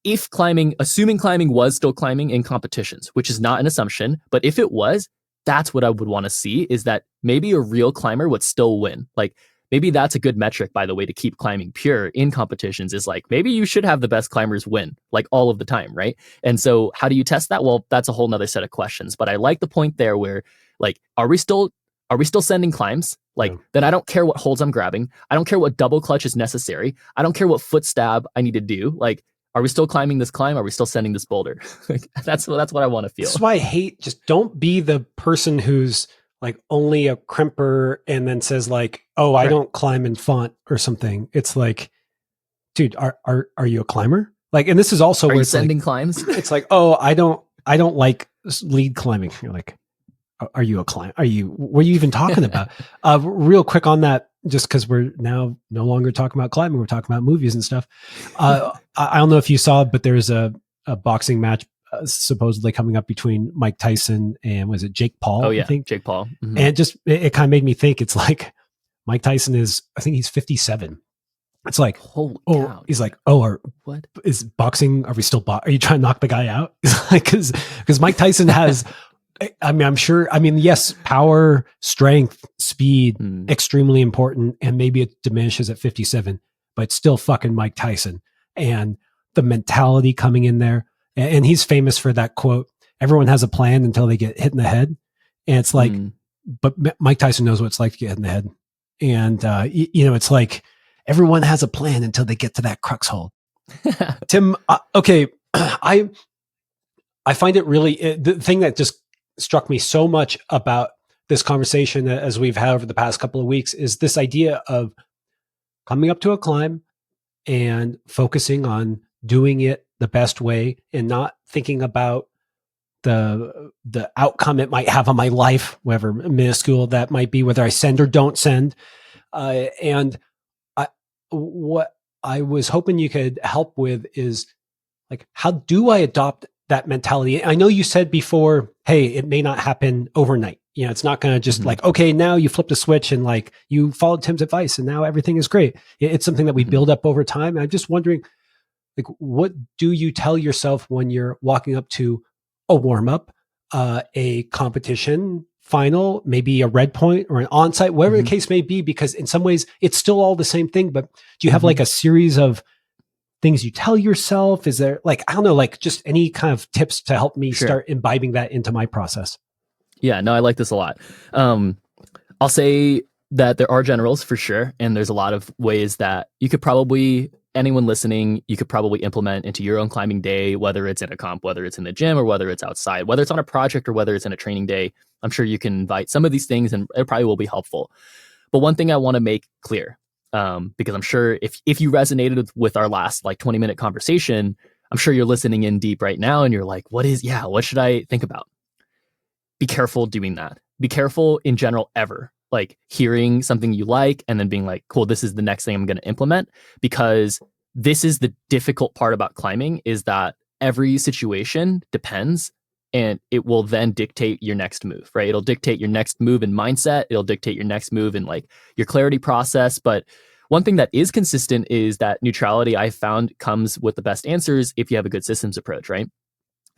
if assuming climbing was still climbing in competitions, which is not an assumption, but if it was, that's what I would want to see, is that maybe a real climber would still win. Like maybe that's a good metric, by the way, to keep climbing pure in competitions, is like, maybe you should have the best climbers win like all of the time. Right. And so how do you test that? Well, that's a whole nother set of questions, but I like the point there where like, are we still sending climbs? Like, then I don't care what holds I'm grabbing. I don't care what double clutch is necessary. I don't care what foot stab I need to do. Like, are we still climbing this climb? Are we still sending this boulder? Like, that's what I want to feel. That's why I hate, just don't be the person who's like only a crimper and then says like, oh, I don't climb in font or something. It's like, dude, are you a climber? Like, and this is also where you it's sending like, climbs? It's like, oh, I don't like lead climbing. You're like, are you a climber? What are you even talking about? Real quick on that, just because we're now no longer talking about climbing, we're talking about movies and stuff. I don't know if you saw, but there's a boxing match supposedly coming up between Mike Tyson and was it Jake Paul? Oh yeah, I think Jake Paul. Mm-hmm. And it kind of made me think, it's like Mike Tyson I think he's 57. It's like, holy cow. He's like, oh, what is boxing? Are we still? Are you trying to knock the guy out? Like, because Mike Tyson has. I'm sure. Yes, power, strength, speed, extremely important, and maybe it diminishes at 57, but it's still fucking Mike Tyson, and the mentality coming in there. And he's famous for that quote: "Everyone has a plan until they get hit in the head." And it's like, but Mike Tyson knows what it's like to get hit in the head, and it's like everyone has a plan until they get to that crux hole. Tim, okay, I find it really the thing that just struck me so much about this conversation as we've had over the past couple of weeks is this idea of coming up to a climb and focusing on doing it the best way and not thinking about the outcome it might have on my life, whatever minuscule that might be, whether I send or don't send. And what I was hoping you could help with is like, how do I adopt that mentality? I know you said before, hey, it may not happen overnight. It's not going to just like, okay, now you flipped a switch and like you followed Tim's advice and now everything is great. It's something that we build up over time. And I'm just wondering, like, what do you tell yourself when you're walking up to a warm up, a competition final, maybe a red point or an on-site, whatever the case may be, because in some ways it's still all the same thing, but do you have like a series of things you tell yourself? Is there like, I don't know, like just any kind of tips to help me start imbibing that into my process? Yeah, no, I like this a lot. I'll say that there are generals for sure. And there's a lot of ways that you could probably, anyone listening, you could probably implement into your own climbing day, whether it's in a comp, whether it's in the gym or whether it's outside, whether it's on a project or whether it's in a training day. I'm sure you can invite some of these things and it probably will be helpful. But one thing I want to make clear, because I'm sure if you resonated with our last like 20-minute conversation, I'm sure you're listening in deep right now and you're like, what should I think about? Be careful doing that. Be careful in general ever, like hearing something you like and then being like, cool, this is the next thing I'm going to implement, because this is the difficult part about climbing, is that every situation depends and it will then dictate your next move, right? It'll dictate your next move in mindset. It'll dictate your next move in like your clarity process. But one thing that is consistent is that neutrality, I found, comes with the best answers if you have a good systems approach, right?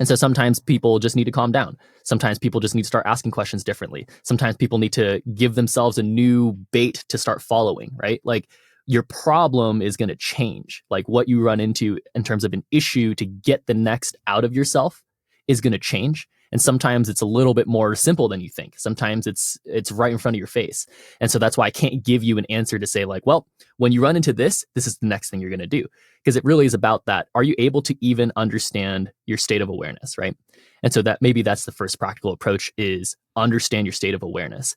And so sometimes people just need to calm down. Sometimes people just need to start asking questions differently. Sometimes people need to give themselves a new bait to start following, right? Like your problem is going to change. Like what you run into in terms of an issue to get the next out of yourself is going to change. And sometimes it's a little bit more simple than you think. Sometimes it's right in front of your face. And so that's why I can't give you an answer to say like, well, when you run into this is the next thing you're going to do. Because it really is about that. Are you able to even understand your state of awareness, right? And so that maybe that's the first practical approach, is understand your state of awareness.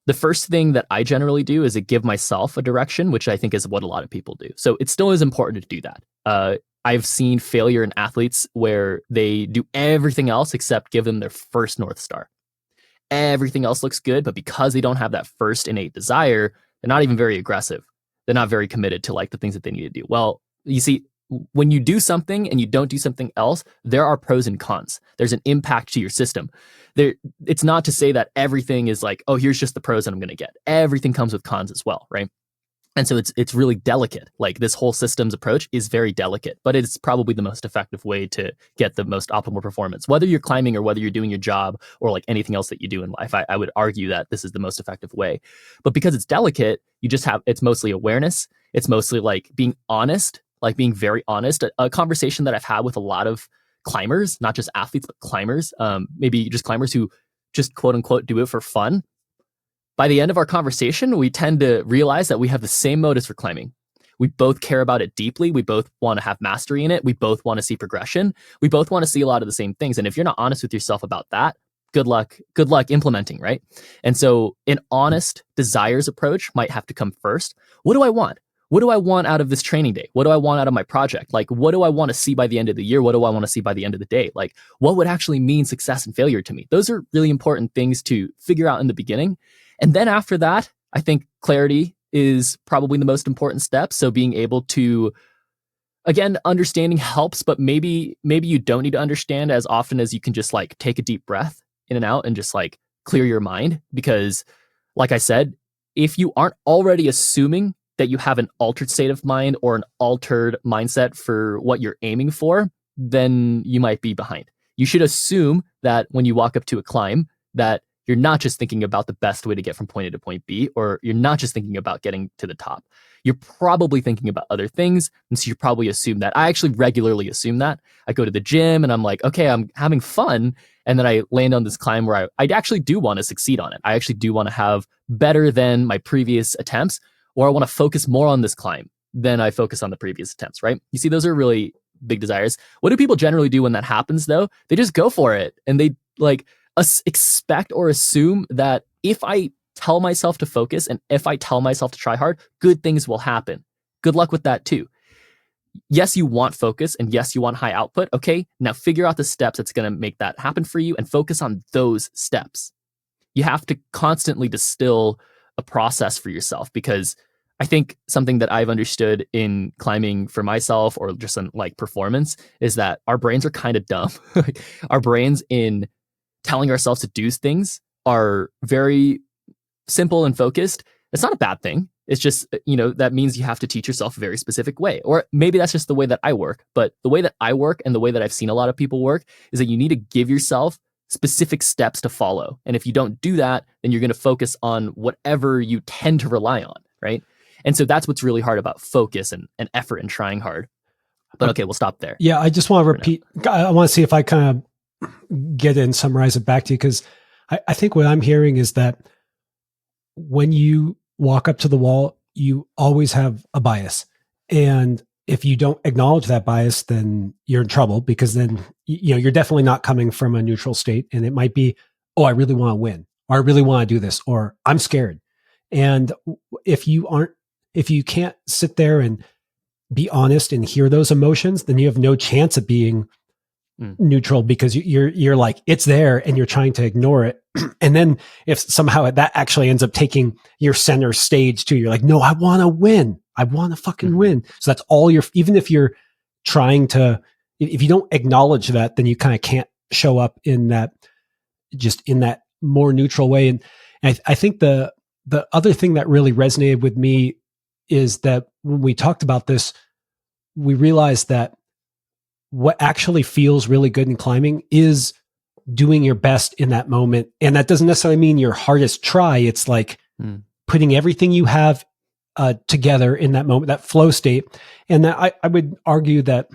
The first thing that I generally do is give myself a direction, which I think is what a lot of people do. So it still is important to do that. I've seen failure in athletes where they do everything else except give them their first North Star. Everything else looks good, but because they don't have that first innate desire, they're not even very aggressive. They're not very committed to like the things that they need to do. Well, you see, when you do something and you don't do something else, there are pros and cons. There's an impact to your system. It's not to say that everything is like, oh, here's just the pros that I'm going to get. Everything comes with cons as well, right? And so it's really delicate. Like this whole systems approach is very delicate, but it's probably the most effective way to get the most optimal performance. Whether you're climbing or whether you're doing your job or like anything else that you do in life, I would argue that this is the most effective way. But because it's delicate, it's mostly awareness. It's mostly like being honest, like being very honest. A conversation that I've had with a lot of climbers, not just athletes, but climbers, maybe just climbers who just quote unquote do it for fun. By the end of our conversation, we tend to realize that we have the same motives for climbing. We both care about it deeply. We both want to have mastery in it. We both want to see progression. We both want to see a lot of the same things. And if you're not honest with yourself about that, good luck implementing, right? And so an honest desires approach might have to come first. What do I want? What do I want out of this training day? What do I want out of my project? Like, what do I want to see by the end of the year? What do I want to see by the end of the day? Like, what would actually mean success and failure to me? Those are really important things to figure out in the beginning. And then after that, I think clarity is probably the most important step. So being able to, again, understanding helps, but maybe you don't need to understand as often as you can just like take a deep breath in and out and just like clear your mind. Because like I said, if you aren't already assuming that you have an altered state of mind or an altered mindset for what you're aiming for, then you might be behind. You should assume that when you walk up to a climb, that you're not just thinking about the best way to get from point A to point B, or you're not just thinking about getting to the top. You're probably thinking about other things. And so you probably assume that. I actually regularly assume that. I go to the gym and I'm like, okay, I'm having fun. And then I land on this climb where I actually do want to succeed on it. I actually do want to have better than my previous attempts, or I want to focus more on this climb than I focus on the previous attempts, right? You see, those are really big desires. What do people generally do when that happens though? They just go for it. And they like expect or assume that if I tell myself to focus and if I tell myself to try hard, good things will happen. Good luck with that too. Yes, you want focus and yes, you want high output. Okay, now figure out the steps that's going to make that happen for you and focus on those steps. You have to constantly distill a process for yourself, because I think something that I've understood in climbing for myself or just in like performance is that our brains are kind of dumb. Our brains in telling ourselves to do things are very simple and focused. It's not a bad thing. It's just, that means you have to teach yourself a very specific way. Or maybe that's just the way that I work. But the way that I work and the way that I've seen a lot of people work is that you need to give yourself specific steps to follow. And if you don't do that, then you're going to focus on whatever you tend to rely on, right? And so that's what's really hard about focus and effort and trying hard. But okay, we'll stop there. Yeah, I just want to repeat. I want to see if I kind of get it and summarize it back to you, because I think what I'm hearing is that when you walk up to the wall, you always have a bias. And if you don't acknowledge that bias, then you're in trouble, because then you're definitely not coming from a neutral state. And it might be, oh, I really want to win, or I really want to do this, or I'm scared. And if you can't sit there and be honest and hear those emotions, then you have no chance of being neutral, because you're like, it's there and you're trying to ignore it. And then if somehow that actually ends up taking your center stage too, you're like, no, I want to win. I want to fucking win. So that's all even if you're trying to, if you don't acknowledge that, then you kind of can't show up in that more neutral way. And I think the other thing that really resonated with me is that when we talked about this, we realized that what actually feels really good in climbing is doing your best in that moment. And that doesn't necessarily mean your hardest try. It's like putting everything you have together in that moment, that flow state. And that I would argue that,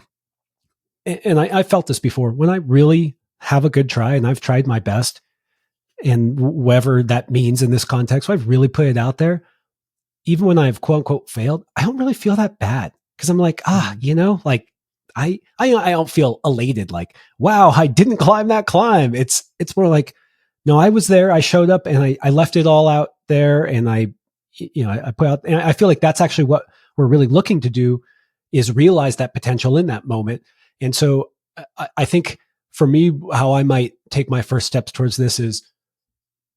and I felt this before, when I really have a good try and I've tried my best, and whatever that means in this context, so I've really put it out there, even when I've quote unquote failed, I don't really feel that bad, because I'm like, like I don't feel elated, like, wow, I didn't climb that climb. It's more like, no, I was there, I showed up, and I left it all out there, and I put out, and I feel like that's actually what we're really looking to do, is realize that potential in that moment. And so I think for me, how I might take my first steps towards this is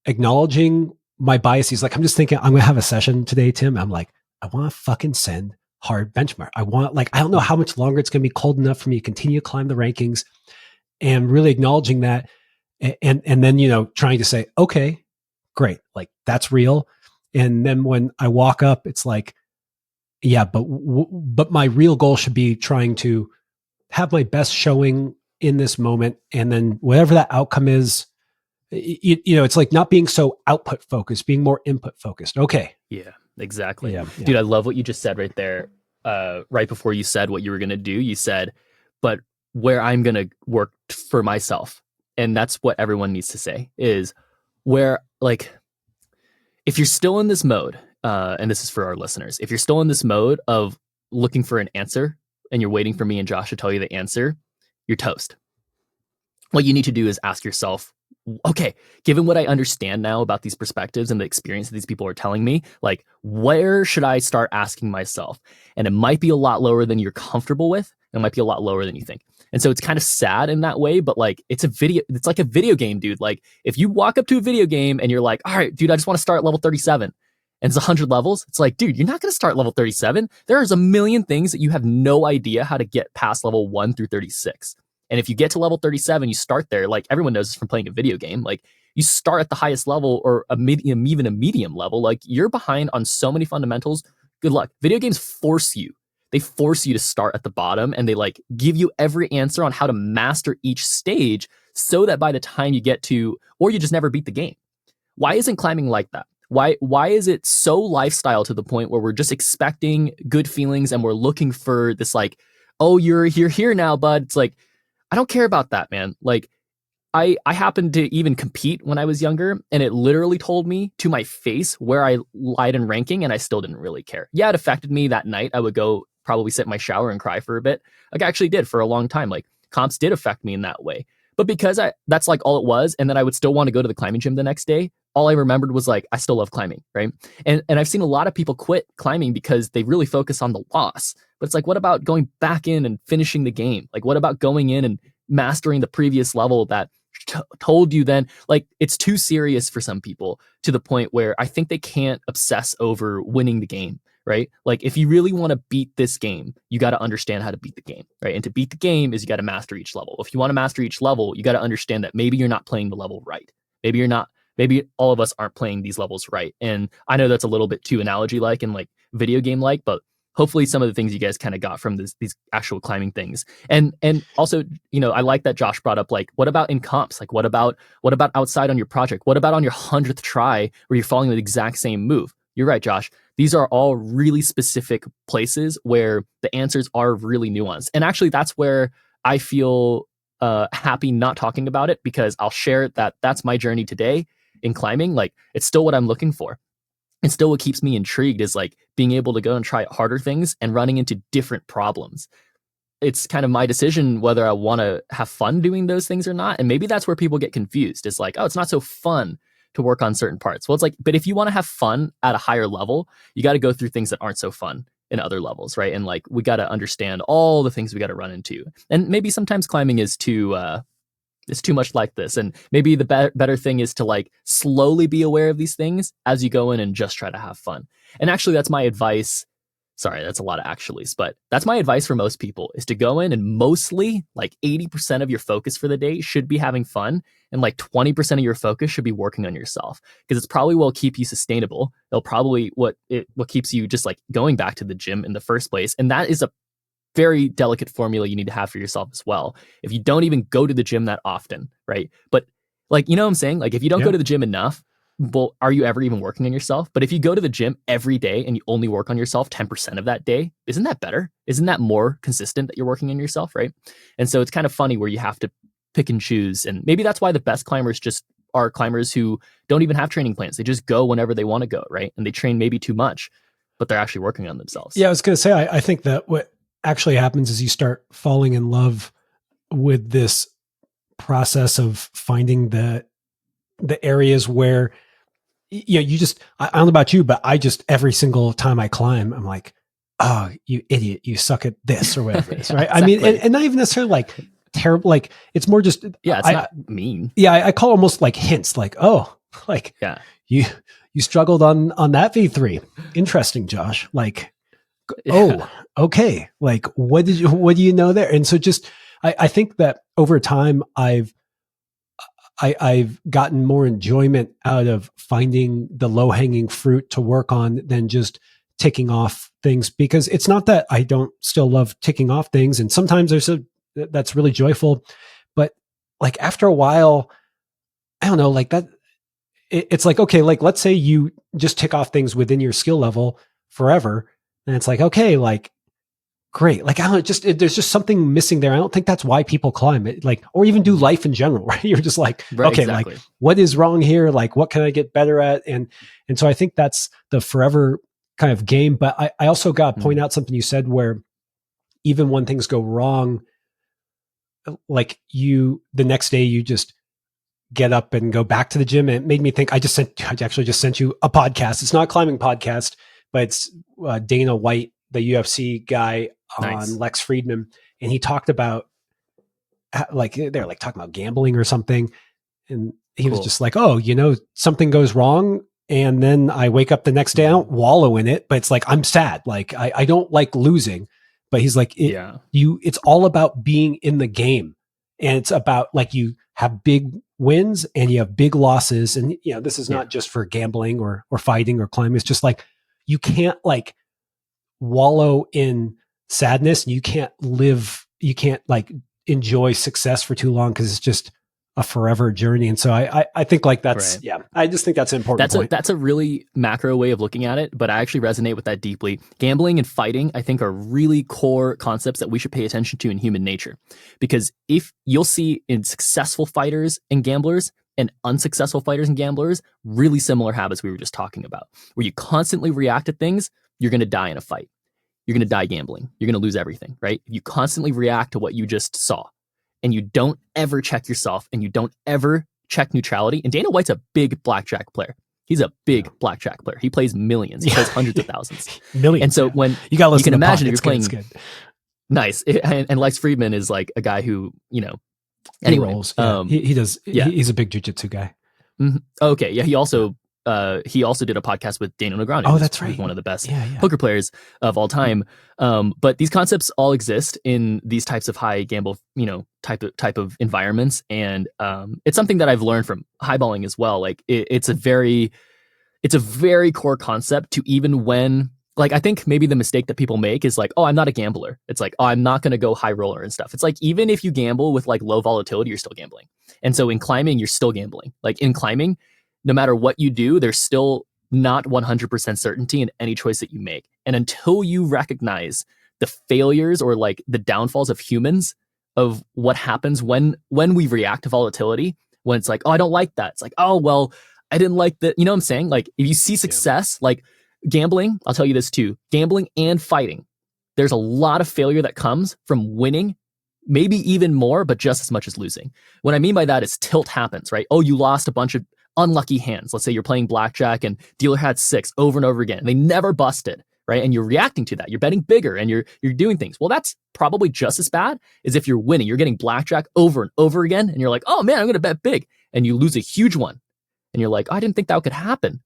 acknowledging my biases. Like, I'm just thinking, I'm going to have a session today, Tim. I'm like, I want to fucking send hard benchmark. I don't know how much longer it's going to be cold enough for me to continue to climb the rankings, and really acknowledging that. And then, trying to say, okay, great. Like that's real. And then when I walk up, it's like, yeah, but my real goal should be trying to have my best showing in this moment. And then whatever that outcome is, it's like not being so output focused, being more input focused. Okay. Yeah, exactly. Yeah. Dude, I love what you just said right there. Right before you said what you were going to do, you said, but where I'm going to work for myself. And that's what everyone needs to say is where, like, if you're still in this mode, and this is for our listeners, if you're still in this mode of looking for an answer and you're waiting for me and Josh to tell you the answer, you're toast. What you need to do is ask yourself, okay, given what I understand now about these perspectives and the experience that these people are telling me, like, where should I start asking myself? And it might be a lot lower than you're comfortable with. It might be a lot lower than you think. And so it's kind of sad in that way, but like, it's like a video game, dude. Like if you walk up to a video game and you're like, all right, dude, I just want to start at level 37 and it's 100 levels. It's like, dude, you're not going to start level 37. There's a million things that you have no idea how to get past level 1 through 36. And if you get to level 37, you start there. Like everyone knows this from playing a video game. Like you start at the highest level or a medium, even a medium level. Like you're behind on so many fundamentals. Good luck. Video games force you. They force you to start at the bottom and they like give you every answer on how to master each stage so that by the time you get to, or you just never beat the game. Why isn't climbing like that? Why is it so lifestyle to the point where we're just expecting good feelings and we're looking for this like, oh, you're here now, bud. It's like, I don't care about that, man. Like I happened to even compete when I was younger and it literally told me to my face where I lied in ranking and I still didn't really care. Yeah, it affected me that night. I would go probably sit in my shower and cry for a bit. Like I actually did for a long time. Like comps did affect me in that way. But because that's like all it was, and then I would still want to go to the climbing gym the next day, all I remembered was like, I still love climbing, right? And I've seen a lot of people quit climbing because they really focus on the loss. But it's like, what about going back in and finishing the game? Like, what about going in and mastering the previous level that told you then? Like, it's too serious for some people to the point where I think they can't obsess over winning the game. Right? Like if you really want to beat this game, you got to understand how to beat the game, right? And to beat the game is you got to master each level. If you want to master each level, you got to understand that maybe you're not playing the level right. Maybe all of us aren't playing these levels right. And I know that's a little bit too analogy-like and like video game-like, but hopefully some of the things you guys kind of got from these actual climbing things. And also, I like that Josh brought up, like, what about in comps? Like, what about outside on your project? What about on your 100th try where you're following the exact same move? You're right, Josh. These are all really specific places where the answers are really nuanced. And actually, that's where I feel happy not talking about it, because I'll share that's my journey today in climbing. Like, it's still what I'm looking for. And still what keeps me intrigued is like being able to go and try harder things and running into different problems. It's kind of my decision whether I want to have fun doing those things or not. And maybe that's where people get confused. It's like, oh, it's not so fun to work on certain parts. Well, it's like, but if you want to have fun at a higher level, you got to go through things that aren't so fun in other levels, right? And like, we got to understand all the things we got to run into. And maybe sometimes climbing is too much like this. And maybe the better thing is to like slowly be aware of these things as you go in and just try to have fun. And actually, that's my advice. Sorry, that's a lot of actuallys, but that's my advice for most people, is to go in and mostly like 80% of your focus for the day should be having fun. And like 20% of your focus should be working on yourself, because it's probably will keep you sustainable. It'll probably what keeps you just like going back to the gym in the first place. And that is a very delicate formula you need to have for yourself as well. If you don't even go to the gym that often, right? But like, you know what I'm saying? Like if you don't go to the gym enough, well, are you ever even working on yourself? But if you go to the gym every day and you only work on yourself 10% of that day, isn't that better? Isn't that more consistent that you're working on yourself, right? And so it's kind of funny where you have to pick and choose. And maybe that's why the best climbers just are climbers who don't even have training plans. They just go whenever they want to go, right? And they train maybe too much, but they're actually working on themselves. Yeah, I was going to say, I think that what actually happens is you start falling in love with this process of finding the areas where, you just, I don't know about you, but I just, every single time I climb, I'm like, oh, you idiot, you suck at this or whatever it is, right? Exactly. I mean, and not even necessarily like terrible, like it's more just, it's not mean. Yeah. I call almost like hints, like, oh, like, yeah, you you struggled on that V3. Interesting, Josh. Like, oh, okay. Like, what do you know there? And so just, I think that over time I've gotten more enjoyment out of finding the low hanging fruit to work on than just ticking off things, because it's not that I don't still love ticking off things. And sometimes that's really joyful, but like after a while, I don't know, like that, it's like, okay, like let's say you just tick off things within your skill level forever. And it's like, okay, like, great. Like, I don't there's just something missing there. I don't think that's why people climb it, like, or even do life in general, right? You're just like, Right, okay, exactly. like what is wrong here? Like, what can I get better at? And so I think that's the forever kind of game. But I also got to point out something you said where even when things go wrong, like the next day you just get up and go back to the gym. And it made me think, I actually just sent you a podcast. It's not a climbing podcast, but it's Dana White, the UFC guy, on Lex Friedman. And he talked about like, they're like talking about gambling or something. And he was just like, oh, something goes wrong. And then I wake up the next day, I don't wallow in it, but it's like, I'm sad. Like I don't like losing, but he's like, it's all about being in the game. And it's about like, you have big wins and you have big losses. And this is not just for gambling or fighting or climbing. It's just like, you can't like wallow in sadness. You can't like enjoy success for too long, because it's just a forever journey. And so I think like that's, I just think that's an important point. That's a really macro way of looking at it, but I actually resonate with that deeply. Gambling and fighting, I think, are really core concepts that we should pay attention to in human nature. Because if you'll see in successful fighters and gamblers and unsuccessful fighters and gamblers, really similar habits we were just talking about, where you constantly react to things, you're going to die in a fight. You're going to die gambling. You're going to lose everything, right? If you constantly react to what you just saw, and you don't ever check yourself, and you don't ever check neutrality. And Dana White's a big blackjack player. He's a big blackjack player. He plays millions. He plays hundreds of thousands. Millions. And so when you got, you can imagine if you're playing, good. Nice. And Lex Friedman is like a guy who, anyway, he does. He's a big jiu-jitsu guy. Mm-hmm. Okay. Yeah. He also did a podcast with Daniel Negreanu. Oh, that's right. Who's one of the best poker players of all time. But these concepts all exist in these types of high gamble, type of environments. And it's something that I've learned from highballing as well. Like it's a very core concept to, even when, like, I think maybe the mistake that people make is like, oh, I'm not a gambler. It's like, oh, I'm not going to go high roller and stuff. It's like, even if you gamble with like low volatility, you're still gambling. And so in climbing, you're still gambling. Like in climbing, no matter what you do, there's still not 100% certainty in any choice that you make. And until you recognize the failures or like the downfalls of humans, of what happens when we react to volatility, when it's like, oh, I don't like that. It's like, oh, well, I didn't like that. You know what I'm saying? Like if you see success, like gambling, I'll tell you this too, gambling and fighting, there's a lot of failure that comes from winning, maybe even more, but just as much as losing. What I mean by that is tilt happens, right? Oh, you lost a bunch of unlucky hands. Let's say you're playing blackjack and dealer had 6 over and over again. They never busted, right? And you're reacting to that. You're betting bigger and you're doing things. Well, that's probably just as bad as if you're winning. You're getting blackjack over and over again. And you're like, oh man, I'm going to bet big. And you lose a huge one. And you're like, oh, I didn't think that could happen.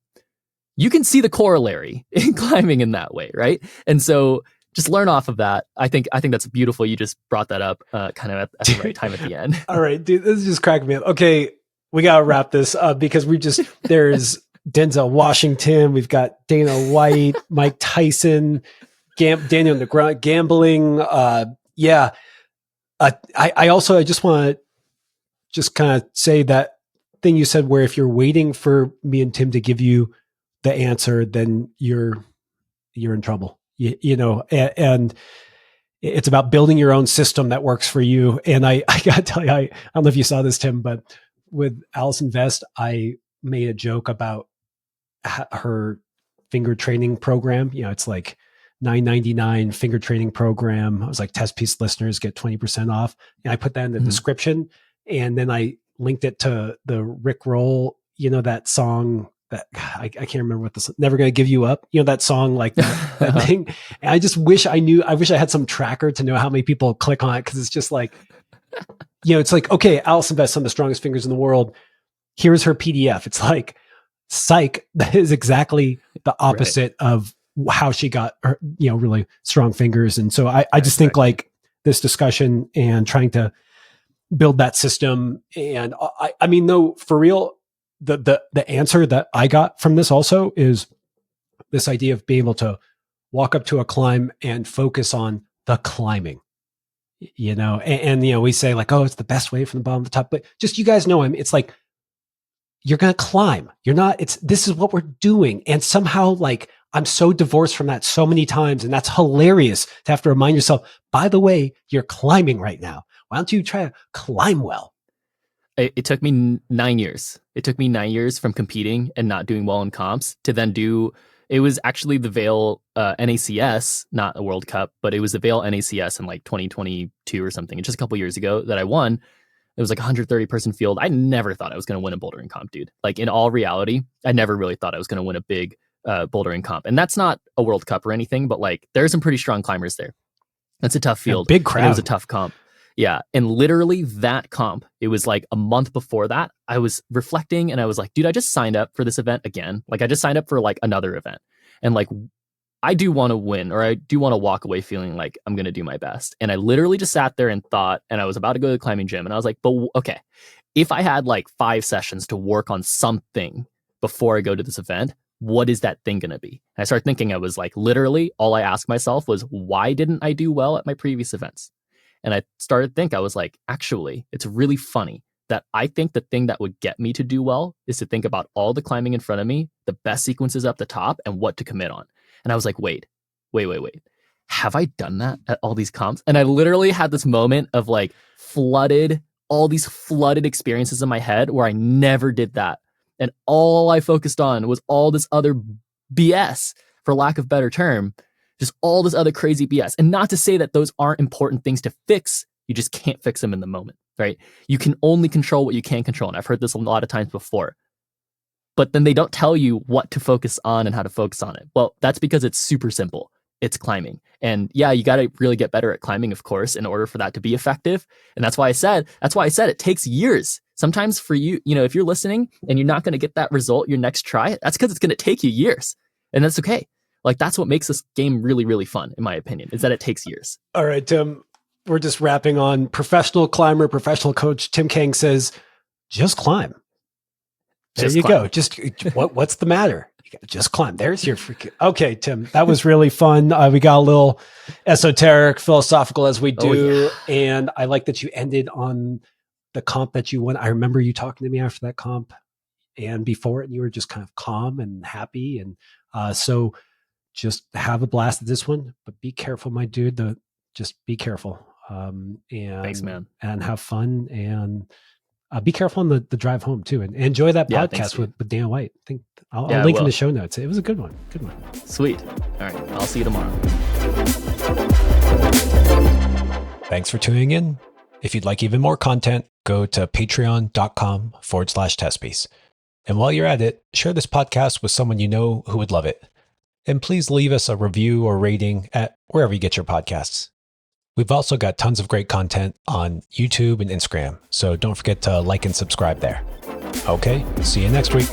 You can see the corollary in climbing in that way, right? And so just learn off of that. I think that's beautiful. You just brought that up kind of at the right time at the end. All right, dude, this is just cracking me up. Okay, we got to wrap this up because there's Denzel Washington, we've got Dana White, Mike Tyson, Daniel Negreanu, gambling. I just want to just kind of say that thing you said where if you're waiting for me and Tim to give you the answer, then you're in trouble. And it's about building your own system that works for you. And I got to tell you, I don't know if you saw this, Tim, but with Allison Vest, I made a joke about her finger training program. It's like $9.99 finger training program. I was like, Testpiece listeners get 20% off. And I put that in the description. And then I linked it to the Rick Roll, that song that I can't remember what this, Never Gonna Give You Up, that song, like that thing. And I just wish I had some tracker to know how many people click on it. Cause it's just like, it's like, okay, Allison Vest, some of the strongest fingers in the world. Here's her PDF. It's like psych, that is exactly the opposite of how she got her, really strong fingers. And so I just think like this discussion and trying to build that system. And I mean, though, for real, the answer that I got from this also is this idea of being able to walk up to a climb and focus on the climbing, and we say like, oh, it's the best way from the bottom to the top, but just, you guys know, it's like, you're going to climb. You're not, this is what we're doing. And somehow, like, I'm so divorced from that so many times. And that's hilarious to have to remind yourself, by the way, you're climbing right now. Why don't you try to climb well? It took me 9 years. It took me 9 years from competing and not doing well in comps to then it was actually the Vail NACS, not a World Cup, but it was the Vail NACS in like 2022 or something. Just a couple years ago that I won. It was like a 130 person field. I never thought I was going to win a bouldering comp, dude. Like, in all reality, I never really thought I was going to win a big bouldering comp. And that's not a World Cup or anything, but like, there's some pretty strong climbers there. That's a tough field. Big crowd. It was a tough comp. Yeah. And literally that comp, it was like a month before that, I was reflecting and I was like, dude, I just signed up for this event again. Like, I just signed up for like another event. And like, I do want to win, or I do want to walk away feeling like I'm going to do my best. And I literally just sat there and thought, and I was about to go to the climbing gym and I was like, but okay, if I had like 5 sessions to work on something before I go to this event, what is that thing going to be? And I started thinking, I was like, literally all I asked myself was, why didn't I do well at my previous events? And I started to think, I was like, actually, it's really funny that I think the thing that would get me to do well is to think about all the climbing in front of me, the best sequences up the top, and what to commit on. And I was like, wait. Have I done that at all these comps? And I literally had this moment of like all these flooded experiences in my head where I never did that. And all I focused on was all this other BS, for lack of a better term, just all this other crazy BS. And not to say that those aren't important things to fix. You just can't fix them in the moment, right? You can only control what you can control. And I've heard this a lot of times before. But then they don't tell you what to focus on and how to focus on it. Well, that's because it's super simple. It's climbing. And yeah, you got to really get better at climbing, of course, in order for that to be effective. And that's why I said it takes years. Sometimes for you, if you're listening and you're not going to get that result your next try, that's because it's going to take you years. And that's okay. Like, that's what makes this game really, really fun, in my opinion, is that it takes years. All right, Tim, we're just wrapping on professional climber, professional coach. Tim Kang says, just climb. There you go. Just what's the matter? You gotta just climb. There's your freaking. Okay, Tim, that was really fun. We got a little esoteric, philosophical as we do. Yeah. And I like that you ended on the comp that you won. I remember you talking to me after that comp and before it, and you were just kind of calm and happy. And so just have a blast at this one, but be careful, my dude. Just be careful. And thanks, man. And have fun, and be careful on the drive home too, and enjoy that podcast with Dan White. I think I'll link in the show notes. It was a good one. Sweet. All right. I'll see you tomorrow. Thanks for tuning in. If you'd like even more content, go to patreon.com/testpiece. And while you're at it, share this podcast with someone you know who would love it. And please leave us a review or rating at wherever you get your podcasts. We've also got tons of great content on YouTube and Instagram, so don't forget to like and subscribe there. Okay, see you next week.